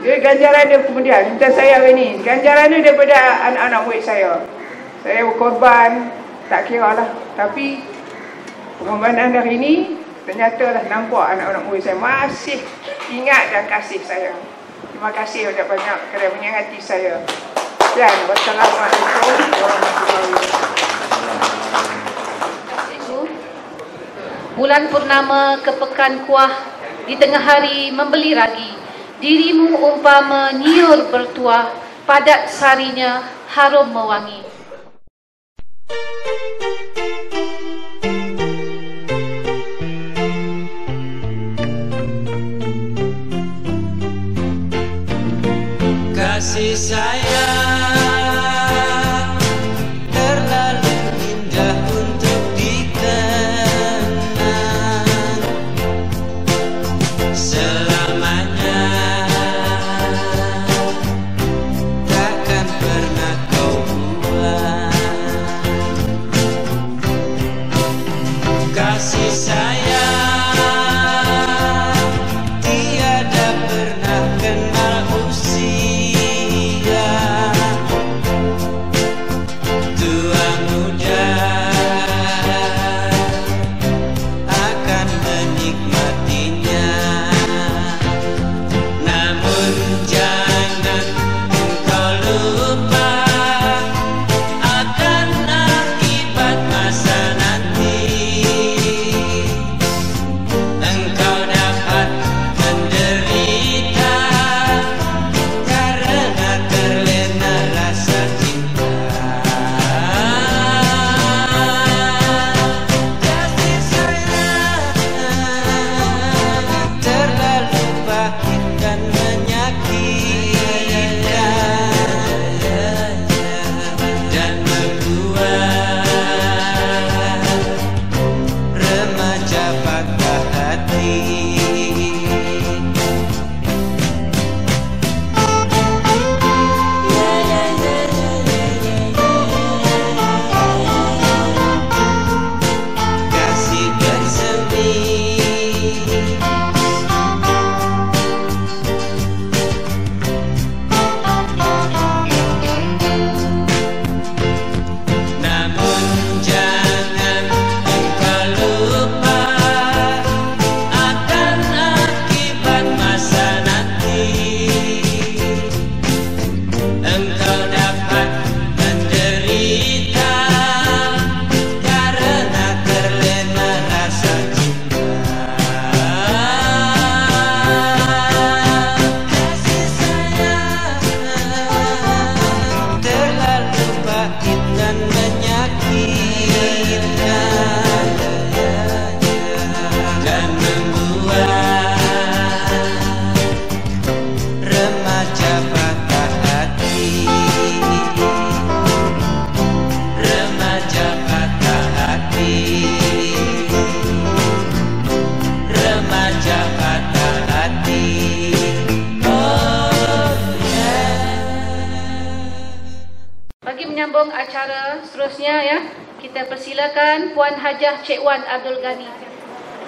Macam saya hari ni, ganjaran dia daripada anak-anak murid saya. Saya berkorban, tak kira lah. Tapi pengorbanan hari ni ternyata lah nampak anak-anak murid saya masih ingat dan kasih saya. Terima kasih banyak-banyak kerana menyangati saya. Dan wassalamualaikum warahmatullahi wabarakatuh. Bulan purnama kepekan kuah di tengah hari membeli ragi. Dirimu umpama nyiur bertuah, padat sarinya harum mewangi. Kasih sayang terlalu indah untuk dikenang selamanya, takkan pernah kau buang. Kasih sayang tiada pernah kenal usia, tua muda akan menikmatinya. Namun jangan engkau lupa akan akibat masa nanti. Engkau dapat menderita karena terlena rasa cinta. Kasih sayang terlalu pahit dan menyakitkan dan membuat remaja patah hati. Kasih bersemi namun jangan engkau lupa akan akibat masa nanti. Engkau dapat menderita karena terlena rasa cinta. Kasih sayang terlalu pahit dan menyakitkan dan membuat remaja patah hati. Remaja patah hati. Remaja patah hati. Oh yeah. Bagi menyambung acara seterusnya ya, kita persilakan Puan Hajah Cik Wan Abdul Ghani.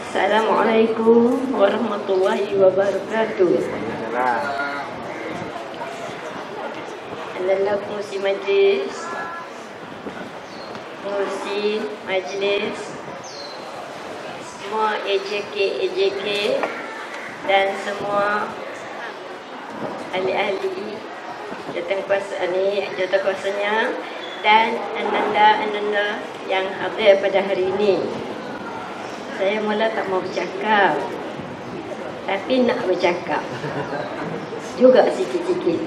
Assalamualaikum warahmatullahi wabarakatuh. Adalah pengurusi majlis, pengurusi majlis, semua AJK dan semua ahli-ahli jawatankuasanya dan ananda-ananda yang hadir pada hari ini. Saya mula tak mau bercakap, tapi nak bercakap juga sikit-sikit.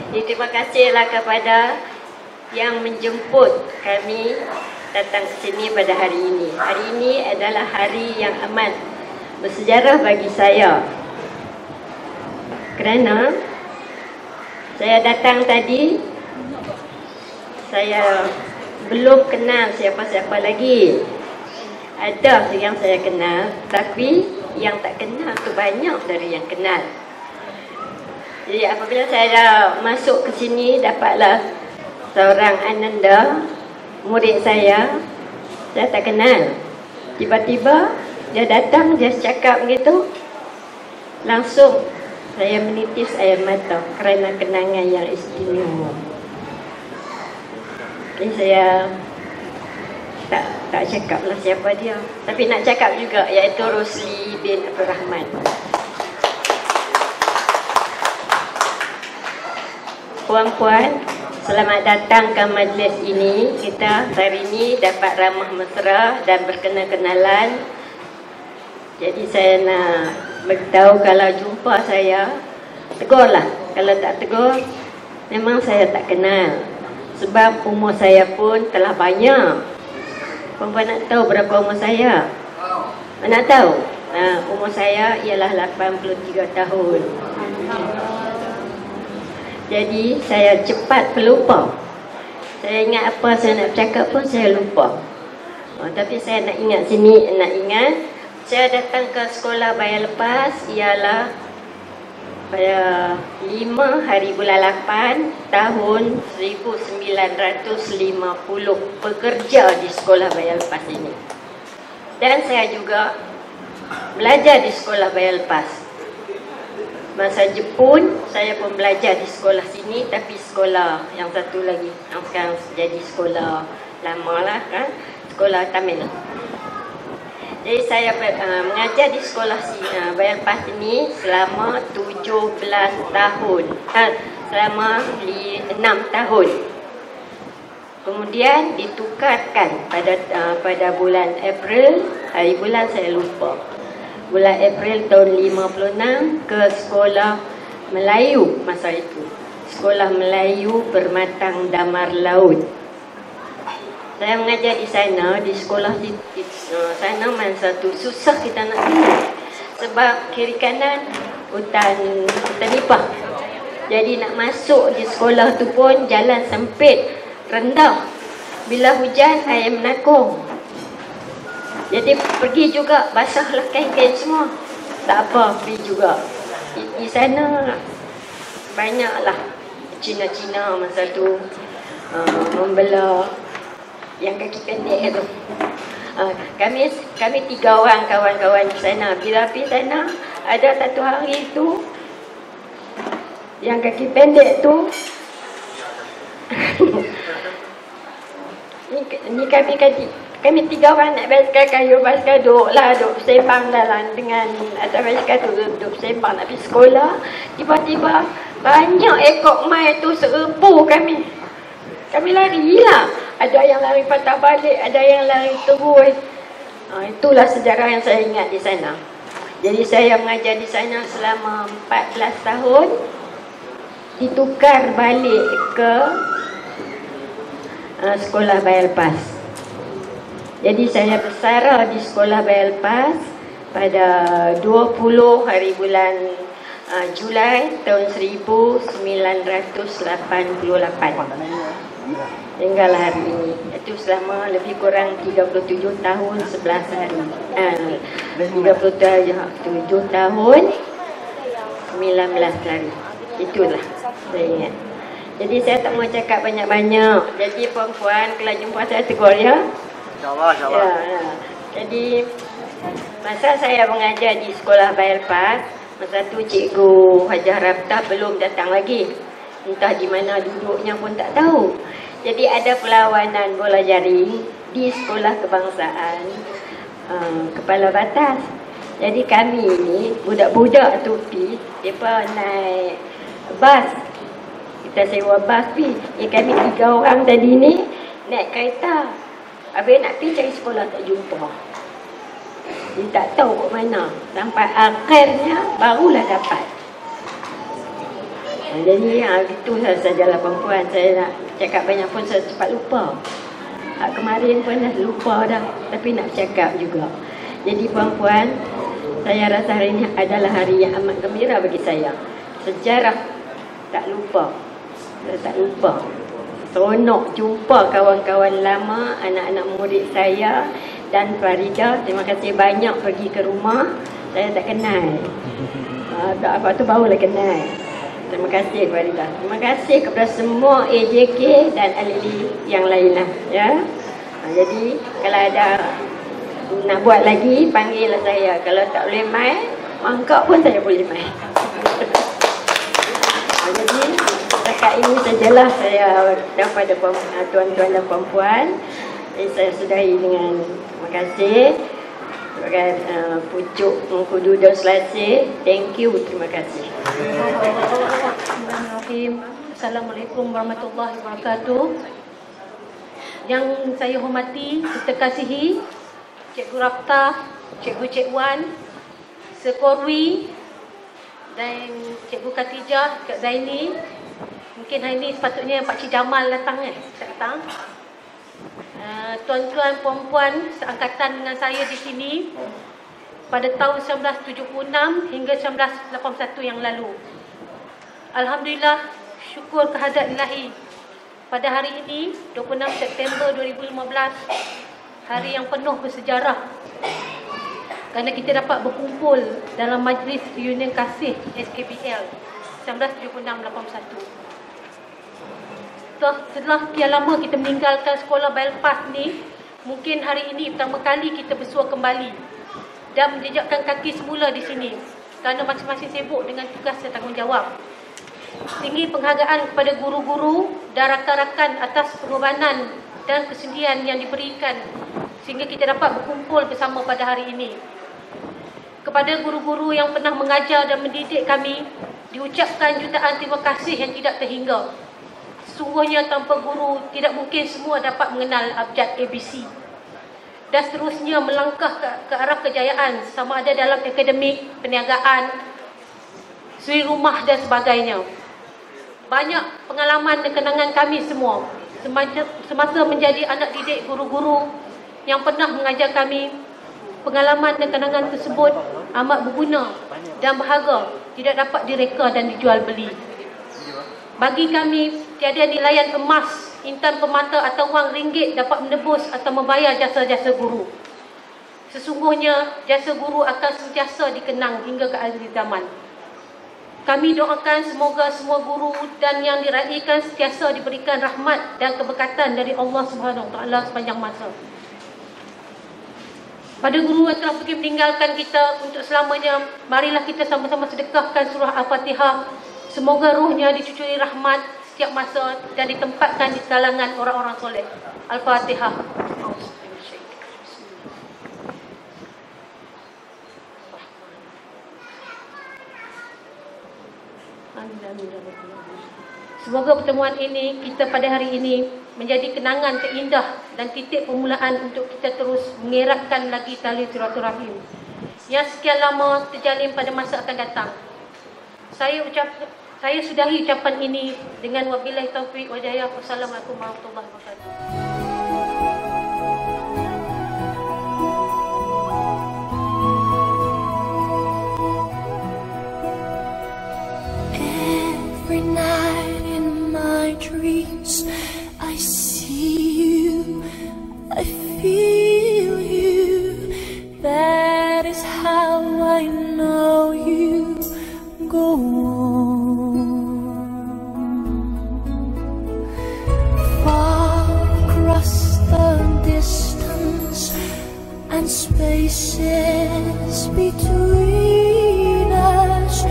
Terima kasihlah kepada yang menjemput kami datang ke sini pada hari ini. Hari ini adalah hari yang amat bersejarah bagi saya, kerana saya datang tadi, saya belum kenal siapa-siapa lagi. Ada yang saya kenal, tapi yang tak kenal tu banyak dari yang kenal. Jadi apabila saya dah masuk ke sini, dapatlah seorang ananda, murid saya tak kenal. Tiba-tiba dia datang, dia cakap begitu, langsung saya menitis air mata kerana kenangan yang istimewa. Jadi saya tak cakaplah siapa dia, tapi nak cakap juga, iaitu Rosli bin Abdul Rahman. Puan-puan, selamat datang ke majlis ini. Kita hari ini dapat ramah mesra dan berkenal-kenalan. Jadi saya nak beritahu kalau jumpa saya, tegurlah. Kalau tak tegur, memang saya tak kenal. Sebab umur saya pun telah banyak. Perempuan nak tahu berapa umur saya? Nak tahu? Umur saya ialah 83 tahun. Jadi saya cepat pelupa. Saya ingat apa saya nak bercakap pun saya lupa. Tapi saya nak ingat sini, nak ingat. Saya datang ke sekolah bayar lepas ialah pada 5 hari bulan 8 tahun 1950, bekerja di sekolah bayar lepas ini. Dan saya juga belajar di sekolah bayar lepas. Masa Jepun, saya pun belajar di sekolah sini, tapi sekolah yang satu lagi, yang sekarang jadi sekolah lama lah kan, sekolah Tamil. Jadi saya mengajar di sekolah bayar lepas ini selama 17 tahun. Selama 6 tahun. Kemudian ditukarkan pada bulan April, hari bulan saya lupa. Bulan April tahun 56 ke sekolah Melayu masa itu. Sekolah Melayu Permatang Damar Laut. Saya mengajar di sana, di sekolah di sana masa tu susah kita nak pergi. Sebab kiri kanan hutan nipah. Jadi nak masuk di sekolah tu pun jalan sempit, rendah. Bila hujan air menakung. Jadi pergi juga basahlah kain-kain semua. Tak apa, pergi juga. Di sana banyaklah Cina-Cina masa tu membelah yang kaki pendek tu. Kami 3 orang kawan-kawan di sana. Bila pergi sana, ada satu hari tu yang kaki pendek tu ni kami 3 orang nak basikal kayu, basikal duduk sembang dalam dengan atas basikal tu, duduk sembang nak pergi sekolah. Tiba-tiba banyak ekor mai tu serbu kami. Kami lari lah. Ada yang lari patah balik, ada yang lari terus. Itulah sejarah yang saya ingat di sana. Jadi saya mengajar di sana selama 14 tahun. Ditukar balik ke sekolah bayar lepas. Jadi saya bersara di sekolah bayar lepas pada 20 hari bulan Julai tahun 1988. Hinggalah hari ini. Itu selama lebih kurang 37 tahun 11 hari. 37 tahun 19 hari. Itulah saya ingat. Jadi saya tak mau cakap banyak-banyak. Jadi perempuan kalau jumpa saya tegur ya. InsyaAllah. Ya. Jadi masa saya mengajar di sekolah bayar lepas, masa tu Cikgu Hajah Rabtah belum datang lagi. Entah di mana duduknya pun tak tahu. Jadi ada perlawanan bola jaring di sekolah kebangsaan Kepala Batas. Jadi kami ni budak-budak tu mereka naik bas. Kita sewa bas pi. Kami 3 orang tadi ni naik kereta. Habis nak pergi cari sekolah tak jumpa. Dia tak tahu kat mana. Sampai akhirnya barulah dapat. Jadi itulah sajalah perempuan. Saya nak cakap banyak pun saya cepat lupa. Kemarin pun dah lupa dah. Tapi nak cakap juga. Jadi perempuan, saya rasa hari ini adalah hari yang amat gembira bagi saya. Sejarah tak lupa. Saya tak lupa. Seronok jumpa kawan-kawan lama, anak-anak murid saya dan Farida. Terima kasih banyak pergi ke rumah. Saya tak kenal. Apa tu barulah kenal. Terima kasih Farida. Terima kasih kepada semua AJK dan ahli yang lainlah ya. Jadi kalau ada nak buat lagi panggillah saya. Kalau tak boleh main, mangkak pun saya boleh main. Jadi setakat ini sajalah saya daripada tuan-tuan dan puan-puan. Saya sudahi dengan terima kasih. Sebagai pucuk mengkudu dan selasih. Thank you, terima kasih. Assalamualaikum warahmatullahi wabarakatuh. Yang saya hormati, kita kasihi Cikgu Rabtah, Cikgu Cik Wan, Sekorwi dan Cikgu Khatijah, Kak Zaini. Mungkin hari ni sepatutnya Pak Cik Jamal datang tak datang. Tuan-tuan, puan-puan seangkatan dengan saya di sini pada tahun 1976 hingga 1981 yang lalu. Alhamdulillah, syukur kehadrat Ilahi. Pada hari ini, 26 September 2015, hari yang penuh bersejarah kerana kita dapat berkumpul dalam Majlis Reunion Kasih SKBL 1976-81. Setelah sekian lama kita meninggalkan sekolah Belfast ni, mungkin hari ini pertama kali kita bersua kembali dan menjejakkan kaki semula di sini kerana masing-masing sibuk dengan tugas dan tanggungjawab. Tinggi penghargaan kepada guru-guru dan rakan-rakan atas pengorbanan dan kesedihan yang diberikan sehingga kita dapat berkumpul bersama pada hari ini. Kepada guru-guru yang pernah mengajar dan mendidik kami, diucapkan jutaan terima kasih yang tidak terhingga. Sesungguhnya tanpa guru, tidak mungkin semua dapat mengenal abjad ABC. Dan seterusnya melangkah ke arah kejayaan sama ada dalam akademik, perniagaan, suri rumah dan sebagainya. Banyak pengalaman dan kenangan kami semua semasa menjadi anak didik guru-guru yang pernah mengajar kami. Pengalaman dan kenangan tersebut amat berguna dan berharga, tidak dapat direka dan dijual beli. Bagi kami, tiada nilaian emas, intan permata atau wang ringgit dapat menebus atau membayar jasa-jasa guru. Sesungguhnya, jasa guru akan sentiasa dikenang hingga ke akhir zaman. Kami doakan semoga semua guru dan yang diraikan sentiasa diberikan rahmat dan keberkatan dari Allah Subhanahu Wa Taala sepanjang masa. Pada guru yang telah pergi meninggalkan kita untuk selamanya, marilah kita sama-sama sedekahkan surah Al-Fatihah. Semoga ruhnya dicucuri rahmat setiap masa dan ditempatkan di kalangan orang-orang soleh. Al-Fatihah. Semoga pertemuan ini, kita pada hari ini menjadi kenangan terindah dan titik permulaan untuk kita terus mengeratkan lagi tali silaturahim yang sekian lama terjalin pada masa akan datang. Saya sudahi ucapan ini dengan wabillahi taufiq wa hidayah. Wassalamualaikum warahmatullahi wabarakatuh. Every night in my dreams I see you, I feel you. That is how I know you. Go on, far across the distance and spaces between us.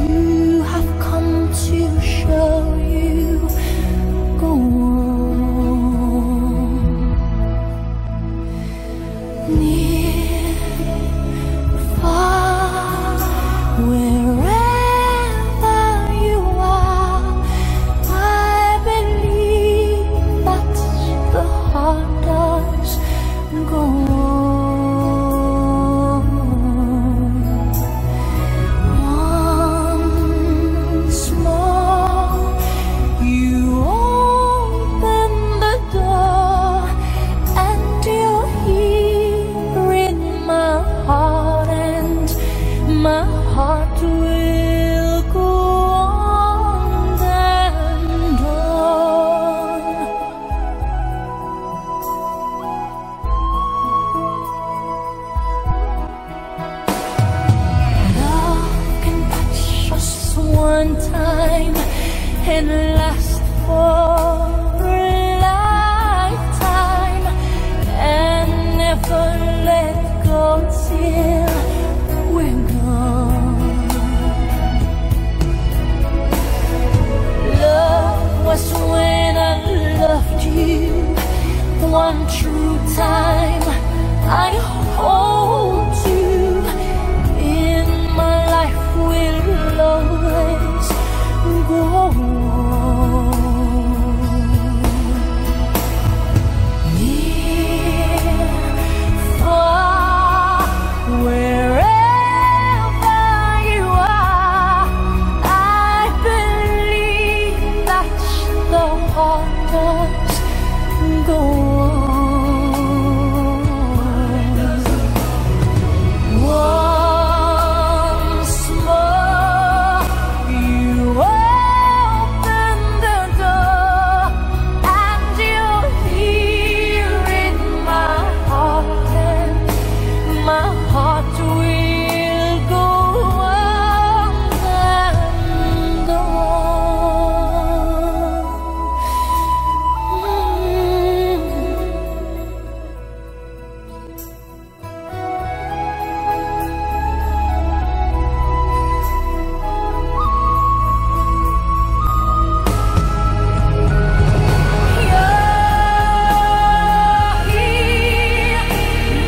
You have come to show you. Go on, near, far, wherever you are. I believe that the heart does. Go on. Once more, you open the door, and you're here in my heart, and my heart will go on and on. Love can touch us one time and last for a lifetime, and never let go till we're gone. Love was when I loved you one true time. I hold you in my life, will always go on. Near, far, wherever go on. Once more, you open the door, and you're here in my heart, and my heart will go on and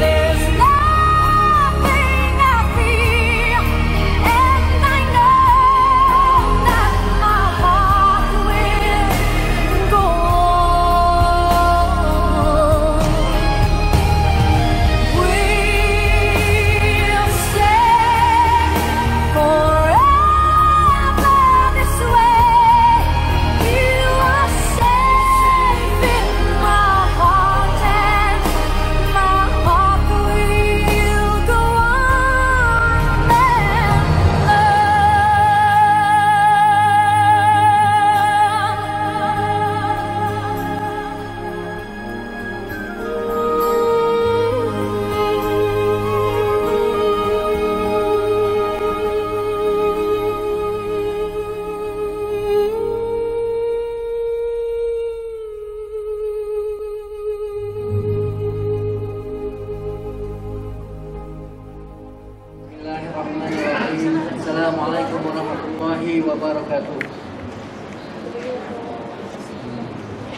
there's nothing I fear, and I know that my heart will go on. We'll stay forever this way. You are safe in my heart, and my heart will go on Bismillahirrahmanirrahim. Assalamualaikum warahmatullahi wabarakatuh.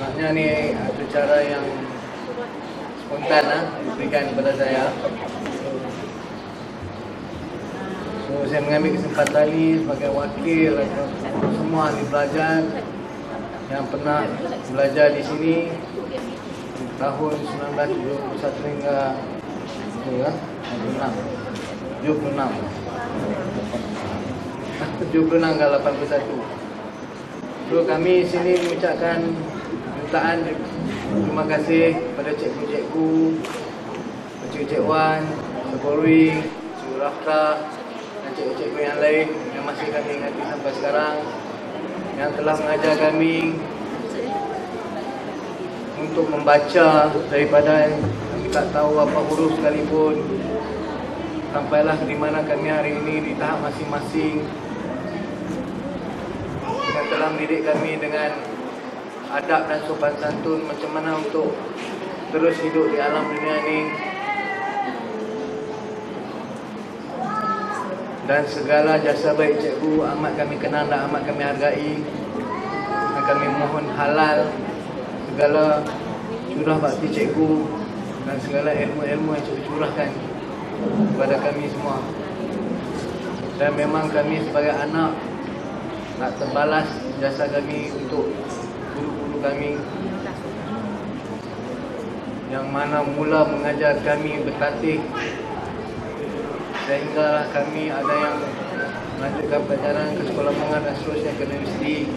Maknanya ni acara yang spontan diberikan kepada saya. So saya mengambil kesempatan ini sebagai wakil semua ahli pelajar yang pernah belajar di sini tahun 1971 hingga 76 ke 81. So kami sini mengucapkan jutaan terima kasih kepada cikgu-cikgu, Cik Wan, Sekorwi, Cik Rafta dan cikgu-cikgu yang lain yang masih kami ingati sampai sekarang, yang telah mengajar kami untuk membaca daripada kami tak tahu apa huruf sekalipun, sampailah di mana kami hari ini di tahap masing-masing, yang telah mendidik kami dengan adab dan sopan santun macam mana untuk terus hidup di alam dunia ini. Dan segala jasa baik cikgu amat kami kenal dan amat kami hargai, dan kami mohon halal segala curah bakti cikgu dan segala ilmu-ilmu yang cikgu curahkan kepada kami semua. Dan memang kami sebagai anak nak terbalas jasa kami untuk guru-guru kami yang mana mula mengajar kami bertatih sehingga kami ada yang melanjutkan pelajaran ke sekolah menengah dan seterusnya ke universiti,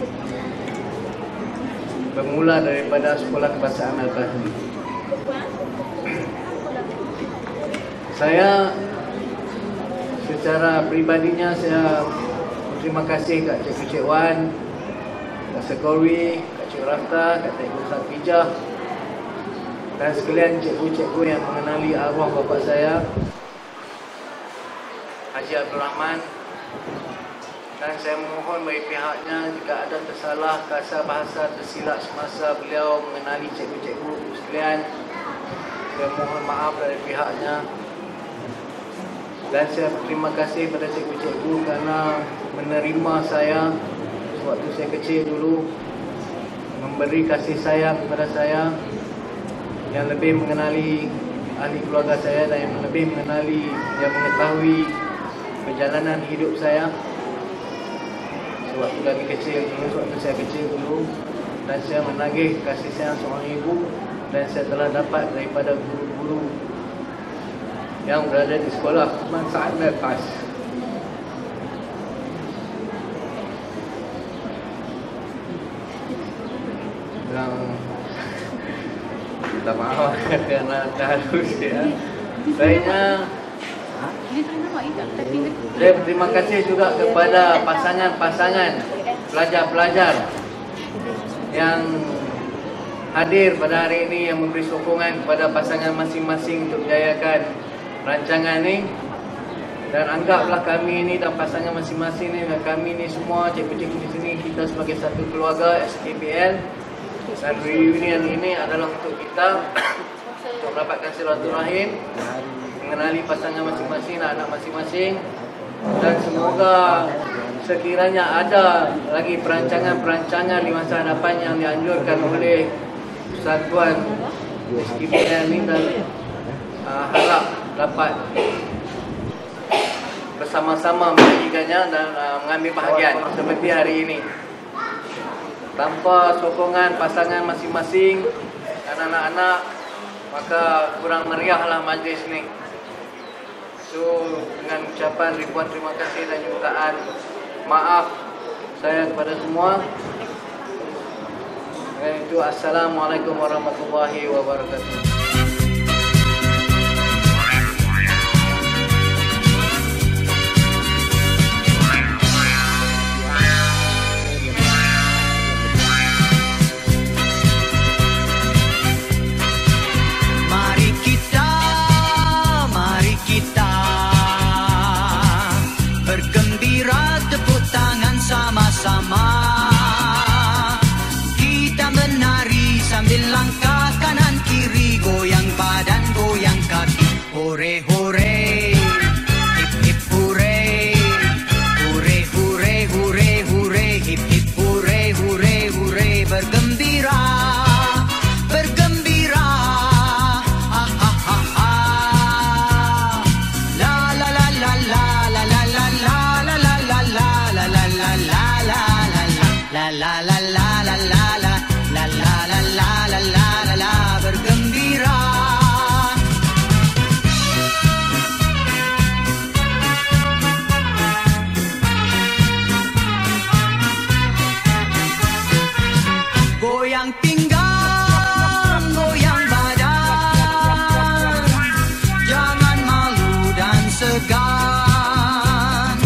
bermula daripada sekolah kebahasaan Al-Bahri. Saya secara peribadinya saya terima kasih kat Cikgu Cik Wan, Kak Sekorwi, Kak Cik Rafta, Kak Cikgu Safijah dan sekalian cikgu-cikgu yang mengenali arwah bapa saya Haji Abdul Rahman. Dan saya mohon bagi pihaknya jika ada tersalah kata bahasa tersilap semasa beliau mengenali cikgu-cikgu sekalian, saya mohon maaf dari pihaknya. Dan saya berterima kasih pada cikgu-cikgu kerana menerima saya sewaktu saya kecil dulu, memberi kasih sayang kepada saya, yang lebih mengenali ahli keluarga saya dan yang lebih mengenali, yang mengetahui perjalanan hidup saya sewaktu kami kecil dulu, sewaktu saya kecil dulu. Dan saya menagih kasih sayang seorang ibu dan saya telah dapat daripada guru-guru yang berada di sekolah Man Sa'ad Melpas. minta maaf kerana terhalus ya. Saya berterima kasih juga kepada pasangan-pasangan pelajar-pelajar yang hadir pada hari ini, yang memberi sokongan kepada pasangan masing-masing untuk menjayakan rancangan ini. Dan anggaplah kami ini dan pasangan masing-masing ini, dan kami ini semua cikgu-cikgu di sini, kita sebagai satu keluarga SKPL. Dan reunion ini adalah untuk kita untuk mendapatkan silaturahim, mengenali pasangan masing-masing, anak masing-masing. Dan semoga sekiranya ada lagi perancangan-perancangan di masa hadapan yang dianjurkan oleh Persatuan SKPL ini, dan harap dapat bersama-sama menjadikannya dan mengambil bahagian seperti hari ini. Tanpa sokongan pasangan masing-masing dan anak-anak, maka kurang meriahlah majlis ini. So, dengan ucapan ribuan terima kasih dan jutaan maaf saya kepada semua. Dan itu, Assalamualaikum warahmatullahi wabarakatuh. Sama kita menari sambil langkah kanan kiri, goyang badan goyang kaki, hore hore hip hip hore, hore hore hore hore hip hip hore hore hore, bergembira bergembira, ha ha ha ha, la la la la la la la la la la la la la la la la. La la la la la la la la la la la la la la, bergembira. Goyang pinggang, goyang badan, jangan malu dan segan.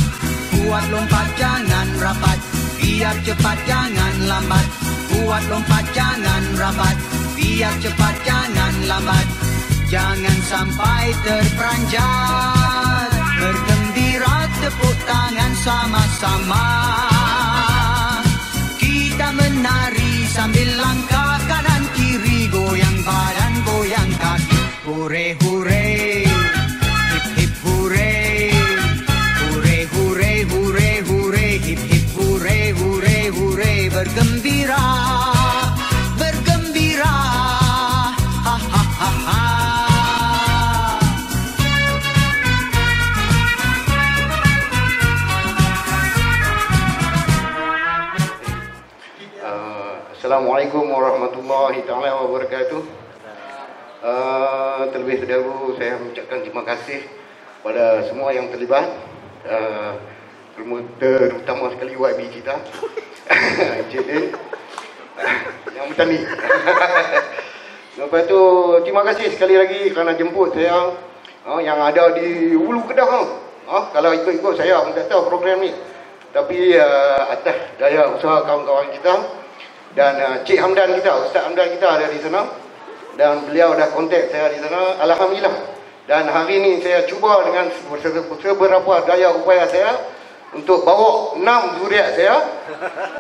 Buat lompat jangan rapat, biar cepat jangan lambat. Buat lompat jangan rapat, biar cepat jangan lambat. Jangan sampai terperanjat, bergembira tepuk tangan sama-sama. Kita menari sambil langkah kanan kiri, goyang badan goyang kaki, hure hure hip hip hure, hure hure hure hure hip hip hure hure hure, bergembira bergembira, ha ha ha ha. Assalamualaikum warahmatullahi taala wabarakatuh. Terlebih dahulu saya mengucapkan terima kasih pada semua yang terlibat, terutama sekali YB kita, JD yang bertani. Lepas tu terima kasih sekali lagi kerana jemput saya yang ada di Hulu Kedah. Kalau ikut-ikut saya pun tak tahu program ni, tapi atas daya usaha kawan-kawan kita dan Cik Hamdan kita, Ustaz Hamdan kita ada di sana, dan beliau dah kontak saya di sana. Alhamdulillah. Dan hari ini saya cuba dengan seberapa daya upaya saya untuk bawa 6 zuriat saya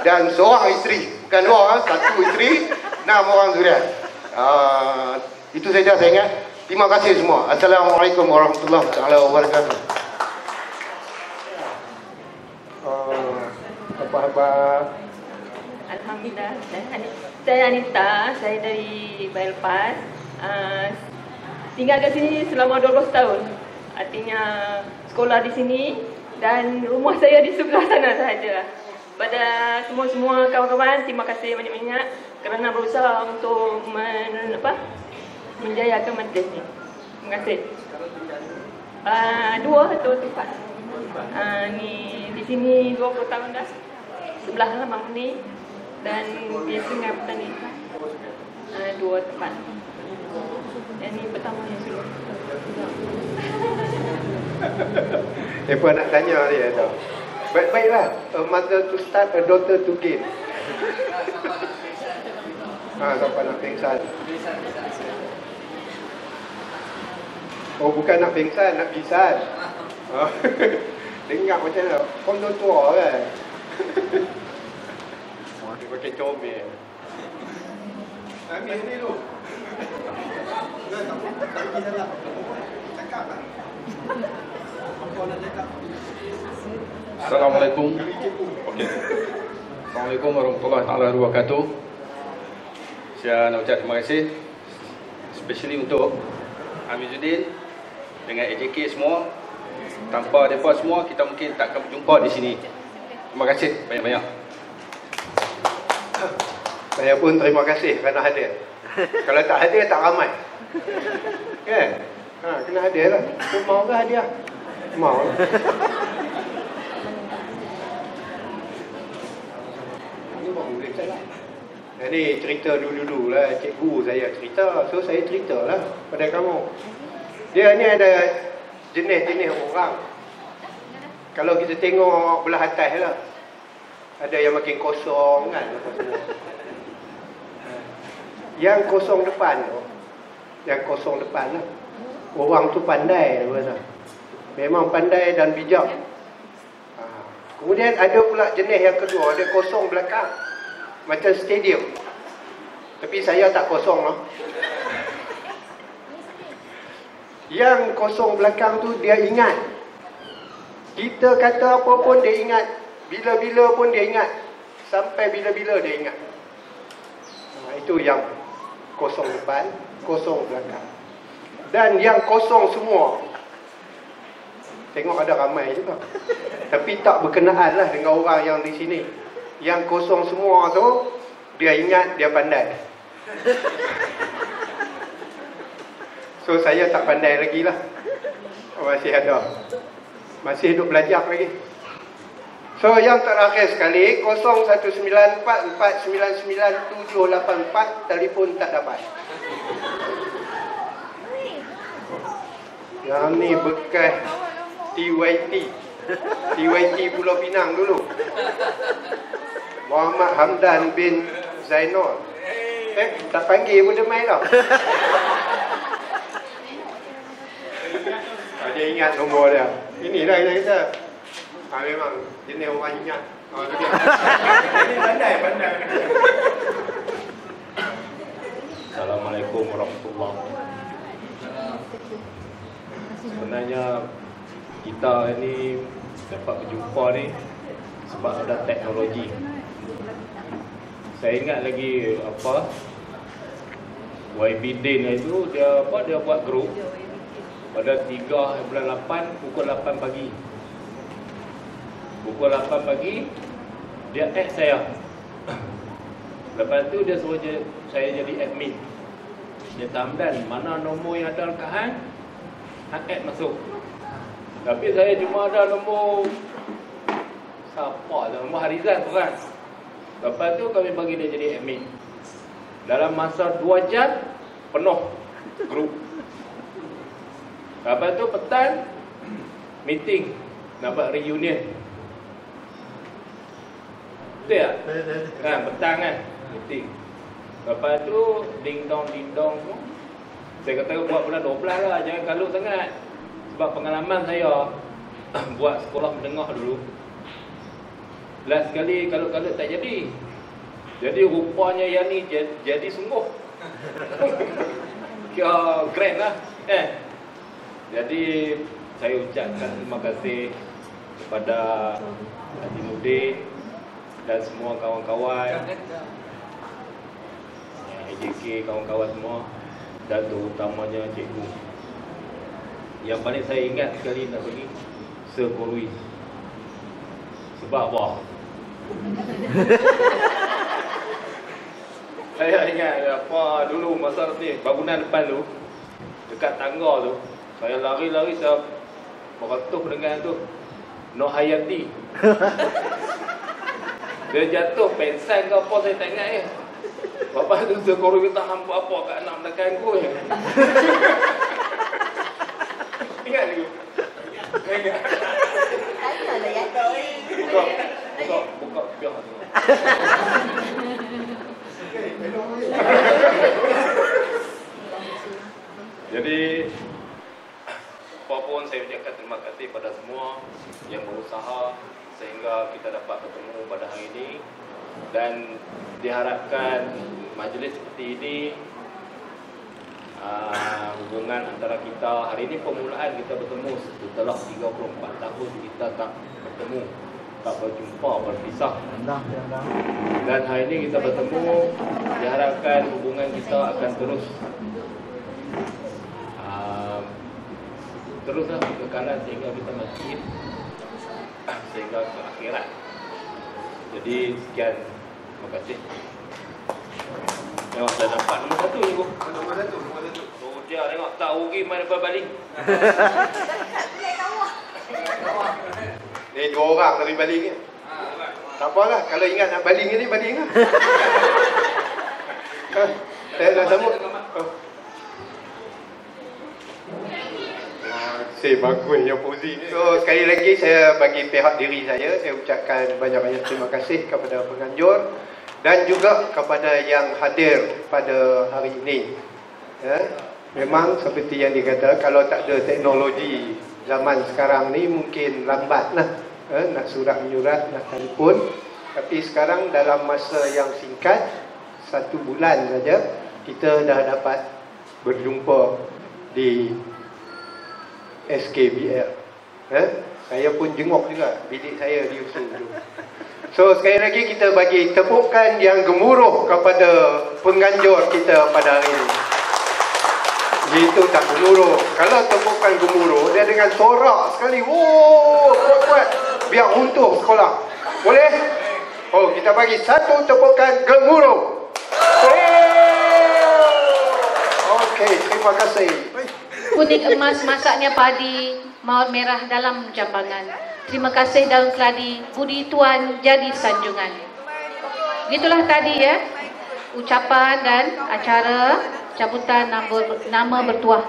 dan seorang isteri, bukan 2, 1 isteri, 6 orang zuriat. Itu saja saya ingat. Terima kasih semua. Assalamualaikum warahmatullahi wabarakatuh. Apa-apa? Alhamdulillah, saya Anita, saya dari Belfast. Tinggal di sini selama 12 tahun. Artinya sekolah di sini dan rumah saya di sebelah sana sahaja. Pada semua kawan-kawan, terima kasih banyak-banyak kerana berusaha untuk menjayakan majlis ini. Terima kasih. 2 atau 4. Ni di sini 20 tahun dah. Sebelah halaman ni. Dan biasa dengan petani. dua tempat. Yang ni pertama yang sudah. Apa nak tanya dia tau. Baik-baiklah. A mother to start, a daughter to give. Siapa nak pingsan? Oh, bukan nak pingsan, nak pingsan. Dengar macam mana? Kau tua kan? Dia pakai comel. Ambil ni dulu. Tak pergi salah. Cakap lah. Apa nak cakap? Assalamualaikum. Okey. Assalamualaikum warahmatullahi taala wabarakatuh. Saya nak ucap terima kasih especially untuk Amizuddin dengan AJK semua. Tanpa mereka semua kita mungkin tak akan berjumpa di sini. Terima kasih banyak-banyak. Saya pun terima kasih kerana hadir. Kalau tak hadir tak ramai. Kan? Kena hadir lah. Mau ke hadiah? Mau lah. Ini cerita dulu-dulu lah. Cikgu saya cerita. So saya cerita lah pada kamu. Dia ni ada jenis-jenis orang. Kalau kita tengok belah atas lah. Ada yang makin kosong kan. Yang kosong depan tu. Yang kosong depan lah. Orang tu pandai. Memang pandai dan bijak. Kemudian ada pula jenis yang kedua. Dia kosong belakang. Macam stadium. Tapi saya tak kosong lah. Yang kosong belakang tu dia ingat. Kita kata apa pun dia ingat. Bila-bila pun dia ingat. Sampai bila-bila dia ingat. Itu yang kosong depan, kosong belakang. Dan yang kosong semua. Tengok ada ramai juga. Tapi tak berkenaan lah dengan orang yang di sini. Yang kosong semua tu, dia ingat, dia pandai. So saya tak pandai lagi lah. Masih ada. Masih duduk belajar lagi. So yang terakhir sekali 0194499784 telefon tak dapat. Yang ni bekas TYT. TYT Pulau Pinang dulu. Muhammad Hamdan bin Zainal. Tak panggil pun dia main tau. Dia ingat nombor dia. Inilah kita. Memang jenis orang ingat. Ini pandai. Assalamualaikum warahmatullahi wabarakatuh. Sebenarnya kita ini dapat berjumpa ni sebab ada teknologi. Saya ingat lagi YB Din itu dia buat grup pada 3 bulan 8 pukul 8 pagi. Pukul 8 pagi dia add saya. Lepas tu dia suruh saya jadi admin. Dia tamdan mana nombor yang ada dekat hang add masuk. Tapi saya cuma ada nombor nombor Harizan tu kan. Lepas tu kami bagi dia jadi admin. Dalam masa 2 jam penuh grup. Lepas tu petang meeting nak buat reunion. Betul tak? Kan petang kan meeting. Lepas tu ding dong semua. Saya kata buat bulan 12 lah, jangan kalut sangat. Sebab pengalaman saya buat sekolah menengah dulu. Last sekali kalut-kalut tak jadi. Jadi rupanya yang ni jadi sungguh. Kira grand lah. Jadi saya ucapkan terima kasih kepada Haji Nudin dan semua kawan-kawan AJK, kawan-kawan semua, dan terutamanya cikgu. Yang paling saya ingat sekali nak bagi Sir Korui. Sebab apa? Saya ingat dulu masa ni bangunan depan tu dekat tangga tu, saya lari-lari, saya beratus dengan tu Nur Hayati. Dia jatuh pensan ke apa saya tak ingat Bapak tu sekolah kita hampa apa kat anak belakang aku ya. Ingat dulu. Ingat. Buka biar tu. Jadi apapun saya ucapkan terima kasih pada semua yang berusaha sehingga kita dapat bertemu pada hari ini, dan diharapkan majlis seperti ini hubungan antara kita hari ini permulaan kita bertemu setelah 34 tahun kita tak bertemu, tak berjumpa, berpisah. Dan hari ini kita bertemu, diharapkan hubungan kita akan teruslah kekekalan sehingga kita masih sehingga ke akhirat. Jadi sekian, terima kasih. Tengok dah nampak nombor 1 ni, Bu. Nombor 1. Oh, dia tengok tak rugi main baling. Ni 2 orang tapi baling ni. Tak apalah, kalau ingat nak baling ni, baling lah. Saya dah sambut. Saya bagus yang Fauzi. So sekali lagi saya bagi pihak diri saya ucapkan banyak-banyak terima kasih kepada penganjur dan juga kepada yang hadir pada hari ini. Ya, memang seperti yang dikata, kalau tak ada teknologi zaman sekarang ni mungkin lambatlah nak surat menyurat, nak telefon. Tapi sekarang dalam masa yang singkat, 1 bulan saja kita dah dapat berjumpa di SKBL. Saya pun jenguk juga bidik saya di usul tu. So sekali lagi kita bagi tepukan yang gemuruh kepada penganjur kita pada hari ini. Itu tak gemuruh. Kalau tepukan gemuruh, dia dengan sorak sekali. Oh, kuat-kuat. Biar runtuh sekolah. Boleh? Oh, kita bagi satu tepukan gemuruh. Okey, terima kasih. Kuning emas masaknya padi, mawar merah dalam jambangan. Terima kasih daun keladi, budi tuan jadi sanjungan. Itulah tadi ya, ucapan dan acara cabutan nama bertuah.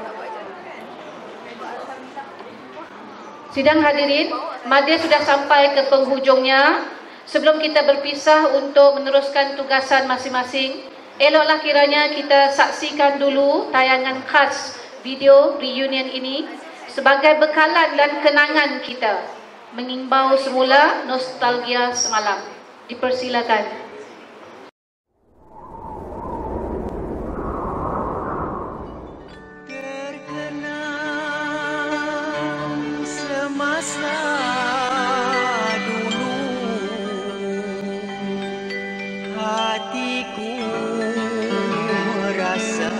Sidang hadirin, majlis sudah sampai ke penghujungnya. Sebelum kita berpisah untuk meneruskan tugasan masing-masing, eloklah kiranya kita saksikan dulu tayangan khas video reunion ini sebagai bekalan dan kenangan kita, mengimbau semula nostalgia semalam. Dipersilakan. Terkenang semasa dulu, hatiku merasa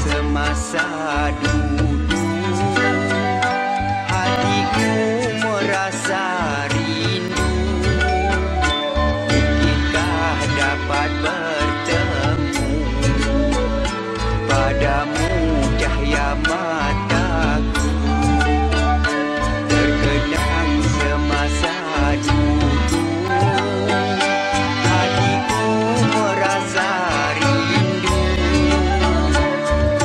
semasa dulu, hatiku merasa rindu. Mungkinkah dapat bertemu padamu cahaya mataku. Terkenang semasa dulu, hatiku merasa rindu.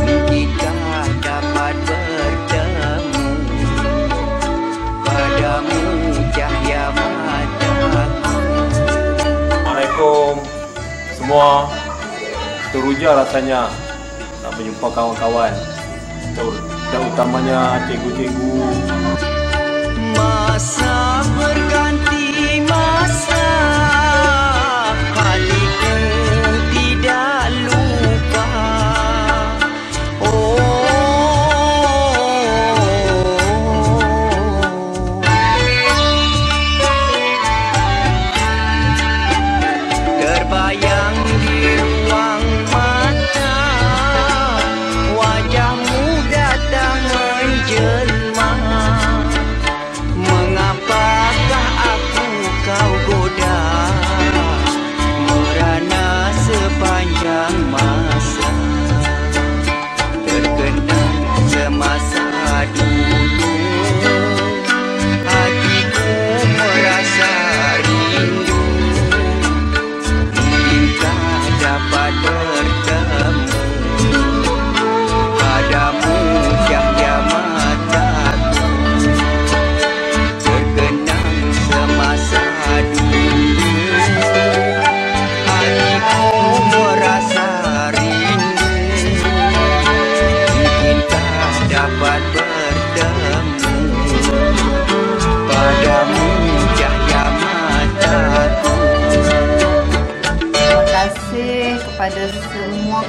Mungkinkah dapat bertemu padamu cahaya mataku. Assalamualaikum semua. Teruja rasanya nak berjumpa kawan-kawan, terutamanya cikgu-cikgu. Masa berganti masa, hatiku tidak lupa. Terbayang di ruang mata, wajahmu datang menjelma. Mengapa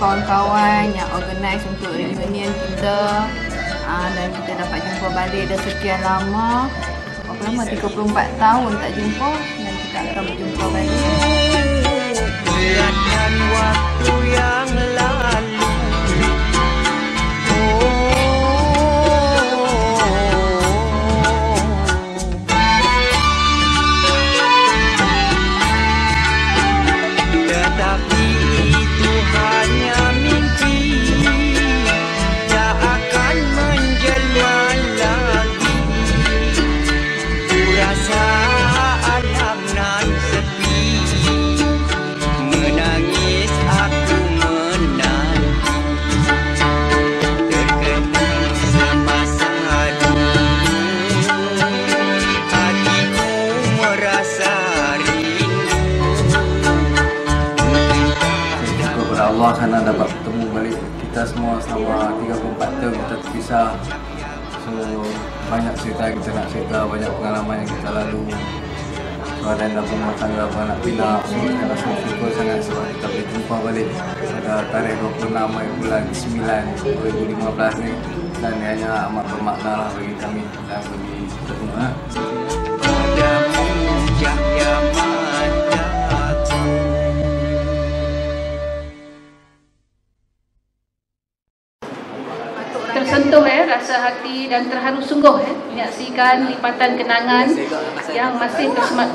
kawan-kawan yang organize untuk reunion kita, dan kita dapat jumpa balik dah sekian lama. Berapa lama? 34 tahun tak jumpa, dan kita akan berjumpa balik. Biarkan waktu yang lalu tetapi itu hanya mimpi, tak akan menjelma lagi. Ku rasa alam nan sepi, menangis aku menanti, terkenang semasa dulu, hatiku merasa Allah kerana dapat bertemu balik kita semua selama 34 tahun kita terpisah. So banyak cerita kita nak cerita, banyak pengalaman yang kita lalu. So ada yang dapat rumah tangga, anak pinak. So saya rasa syukur sangat sebab kita boleh jumpa balik pada tarikh 26 bulan 9 2015 ni, dan ia hanya amat bermakna lah bagi kami dan bagi kita semua. Tersentuh rasa hati dan terharu sungguh menyaksikan lipatan kenangan yang masih tersemat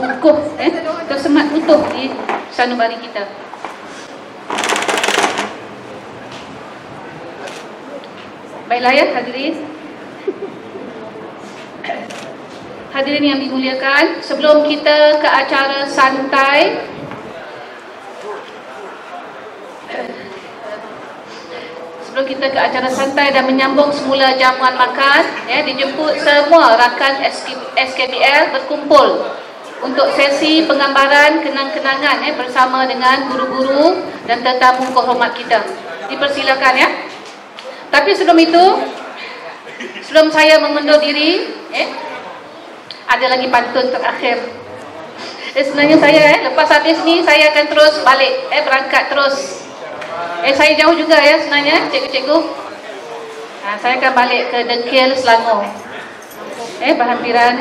tersemat utuh di sanubari kita. Baiklah ya hadirin. Hadirin yang dimuliakan, sebelum kita ke acara santai, dan menyambung semula jamuan makan, dijemput semua rakan SKBL berkumpul untuk sesi penggambaran kenang-kenangan bersama dengan guru-guru dan tetamu kehormat kita. Dipersilakan ya. Tapi sebelum itu, sebelum saya mengundur diri, ada lagi pantun terakhir. Sebenarnya saya lepas habis ni saya akan terus balik, berangkat terus. Saya jauh juga ya sebenarnya, cikgu-cikgu. Saya akan balik ke Dengkil, Selangor. Berhampiran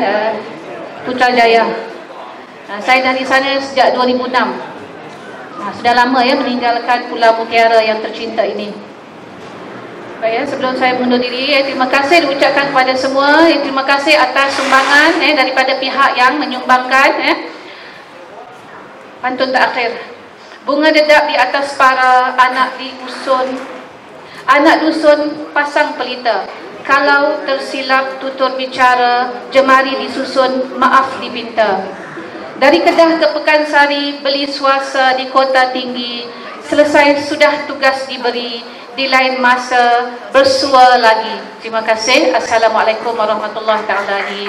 Putrajaya. Saya dari sana sejak 2006. Sudah lama ya meninggalkan Pulau Mutiara yang tercinta ini. Baik ya, sebelum saya mengundur diri, terima kasih diucapkan kepada semua. Terima kasih atas sumbangan daripada pihak yang menyumbangkan pantun terakhir. Bunga dedap di atas para anak dusun pasang pelita. Kalau tersilap tutur bicara, jemari disusun, maaf dipinta. Dari Kedah ke Pekansari, beli suasa di kota tinggi. Selesai sudah tugas diberi, di lain masa bersua lagi. Terima kasih. Assalamualaikum warahmatullahi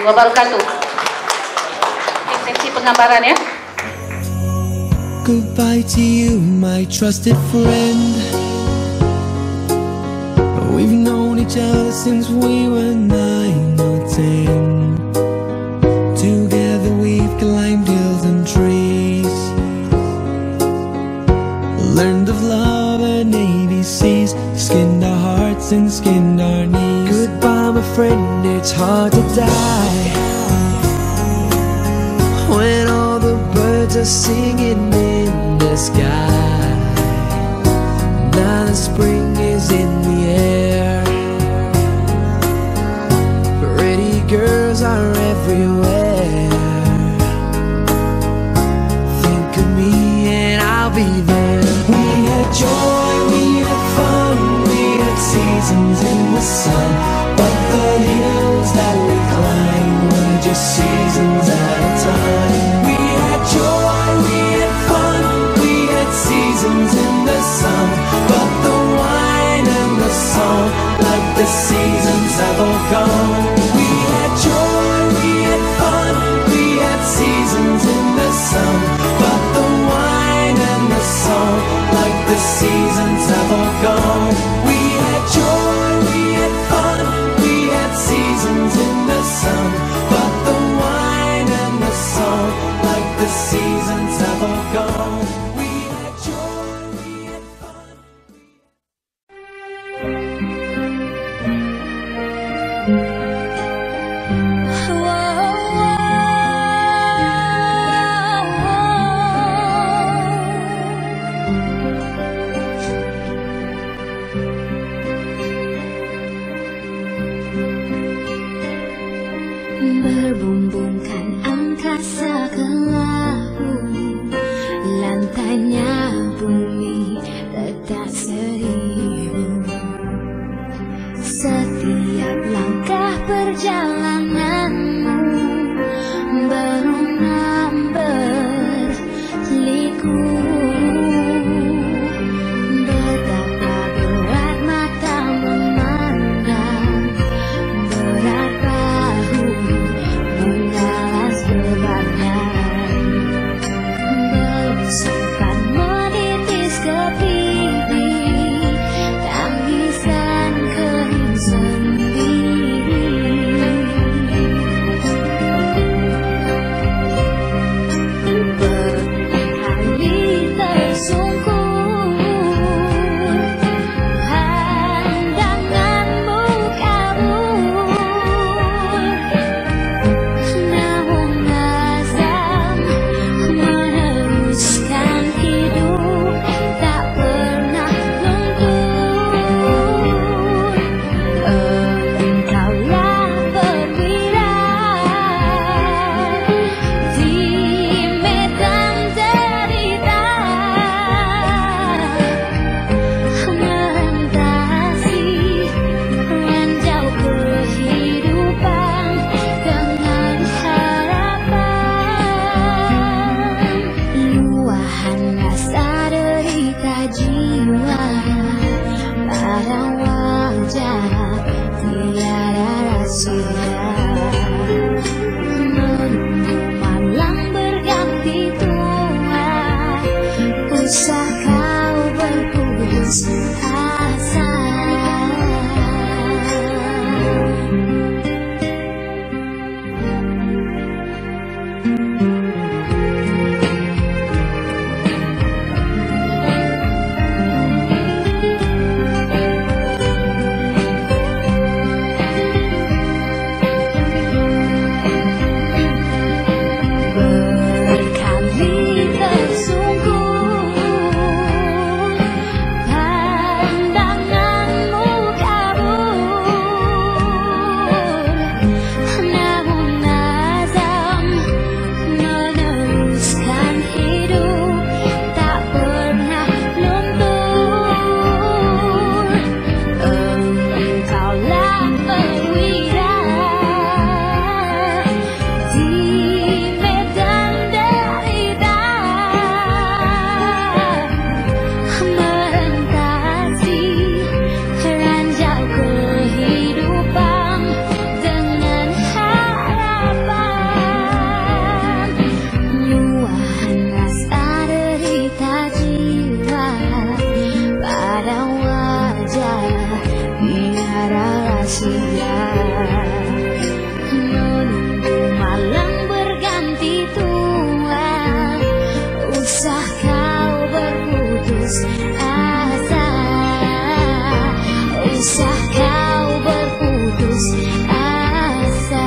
wabarakatuh. Sesi penggambaran ya. Goodbye to you, my trusted friend. We've known each other since we were 9 or 10. Together we've climbed hills and trees, learned of love and ABCs, skinned our hearts and skinned our knees. Goodbye my friend, it's hard to die when all the birds are singing in the sky. Now the spring is in the air, pretty girls are everywhere. Think of me and I'll be there. We had joy, we had fun, we had seasons in the sun, but the hills that we climbed were just seasons at a time. We had joy, we had fun, we had seasons in the sun, but the wine and Berbumbungkan angkasa ke laut, lantainya bumi tetap seribu. Setiap langkah perjalananmu berunam berliku. Betapa berat mata memandang, berat bahu menggalas bebannya, belusukan menitis ke pipi, tangisan kering sendiri. Berkali tersungkur pandanganmu kabur, namun azam meneruskan hidup tak pernah luntur. Engkaulah perwira di medan cerita, melintasi ranjau kehidupan dengan harapan. Luahan rasa derita jiwa pada wajah tiada rahasia. Menunggu malam berganti tua, usah kau berputus asa. Berkali tersungkur pandanganmu kabur, namun azam meneruskan hidup tak pernah luntur. Engkaulah perwira di medan derita, melintasi ranjau kehidupan dengan harapan. Luahan rasa derita jiwa pada wajah tiada rahasia. Menunggu malam berganti tua, usah kau berputus asa, usah kau berputus asa.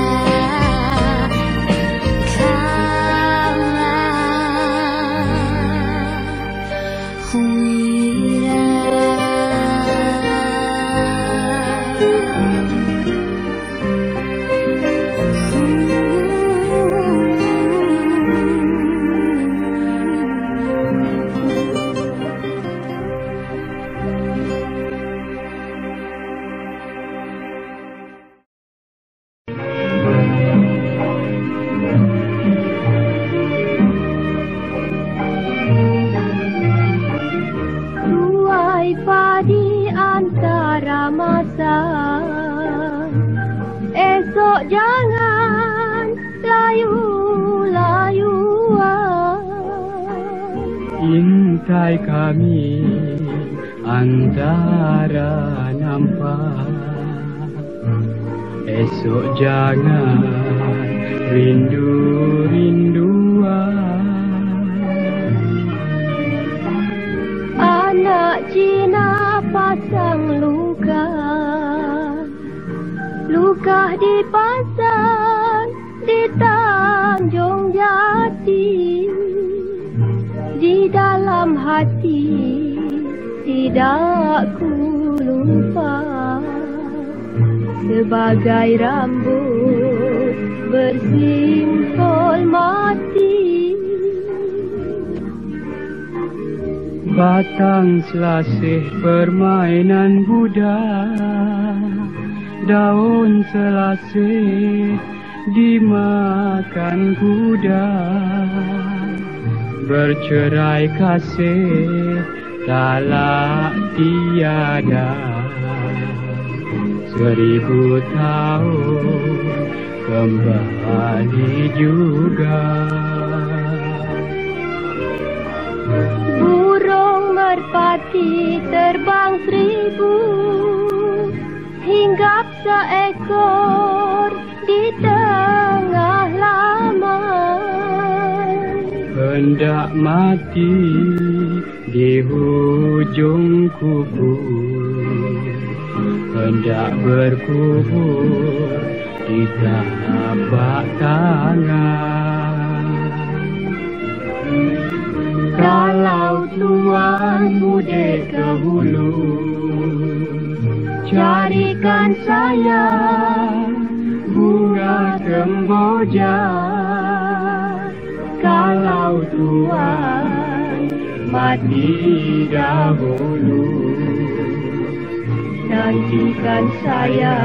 Tuai padi antara masa, esok jangan layu-layuan. Intai kami antara nampak, esok jangan rindu-rinduan. Anak Cina pasang luka, luka di pasar. hati tidak ku lupa, sebagai rambut bersimpul mati. Batang selasih permainan Buddha, daun selasih dimakan kuda. Bercerai kasih talak tiada, 1000 tahun kembali juga. Burung merpati terbang 1000, hinggap seekor di tengah laman. Hendak mati di hujung kuku, hendak berkubur di tapak tangan. Kalau tuan mudik ke hulu, carikan saya bunga kemboja. Kalau tuan mati dahulu, nantikan saya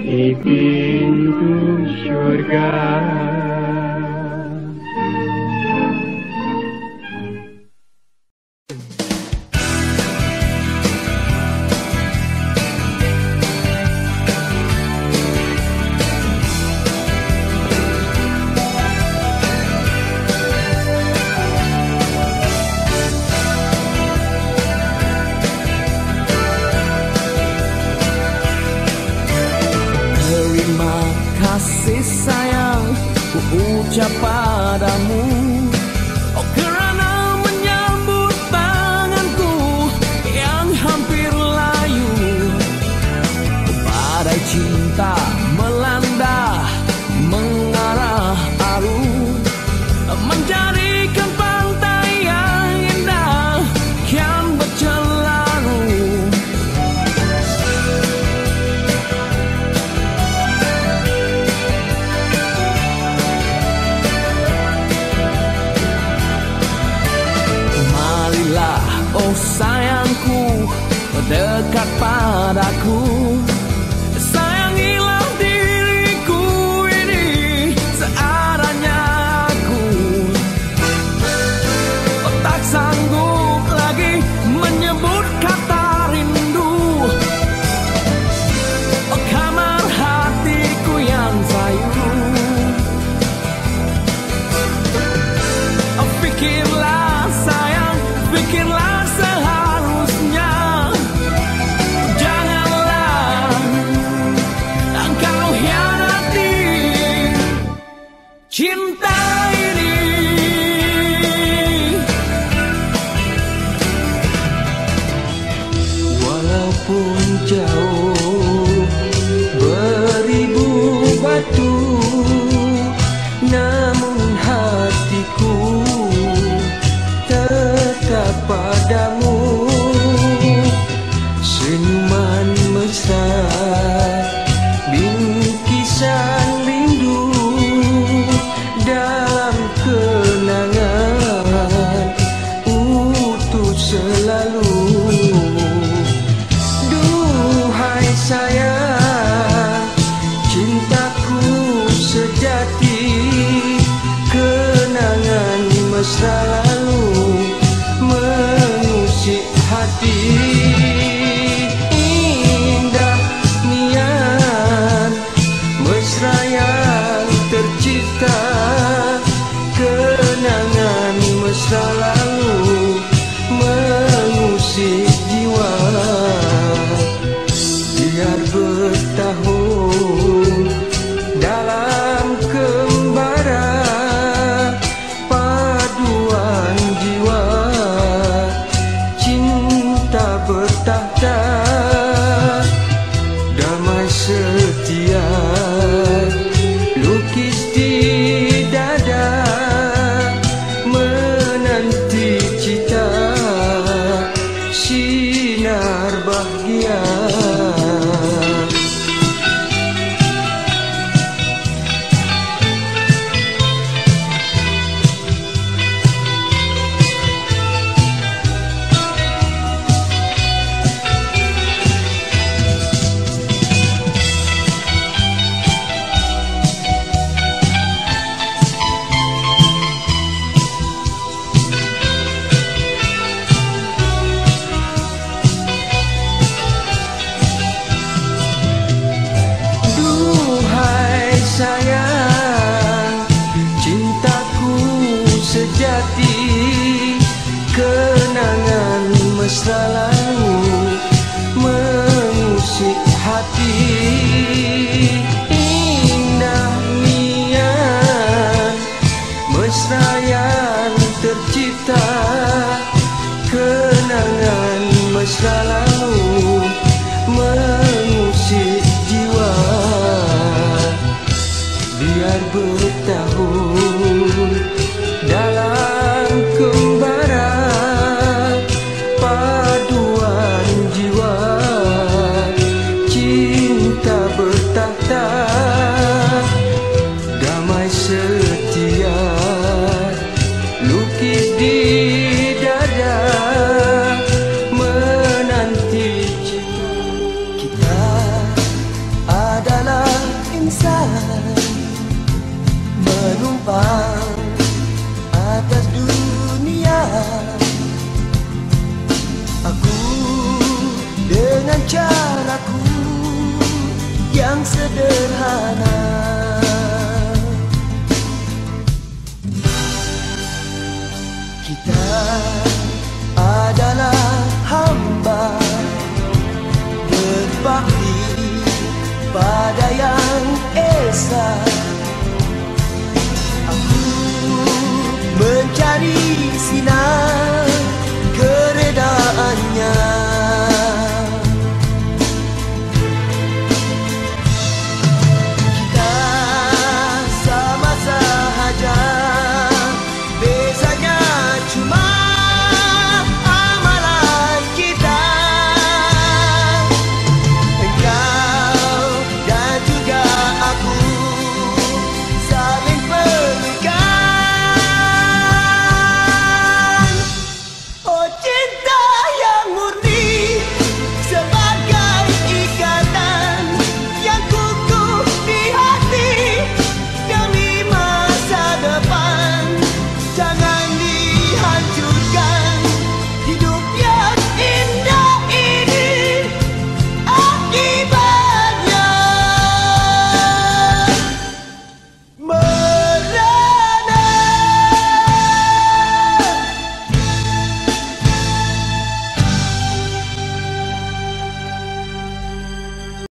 di pintu syurga. Kasih sayang ku ucap padamu, oh kerana menyambut tanganku yang hampir layu. Badai cinta melanda mengarah arus, menjadikan pantai yang indah kian bercelaru. Oh sayangku, dekat padaku, sayangilah diriku ini seadanya aku. Oh, tak sanggup lagi menyebut kata rindu. Oh kamar hatiku yang sayu. Oh pikirlah sayang, pikirlah seharusnya. Janganlah engkau hianati cinta ini. Walaupun jauh beribu batu, namun hatiku tetap padamu. Senyuman mesra, bingkisan rindu dalam kenangan. mesra lalu mengusik hati. Indah niat mesra yang tercipta, kenangan mesra lalu mengusik jiwa. Biar bertahun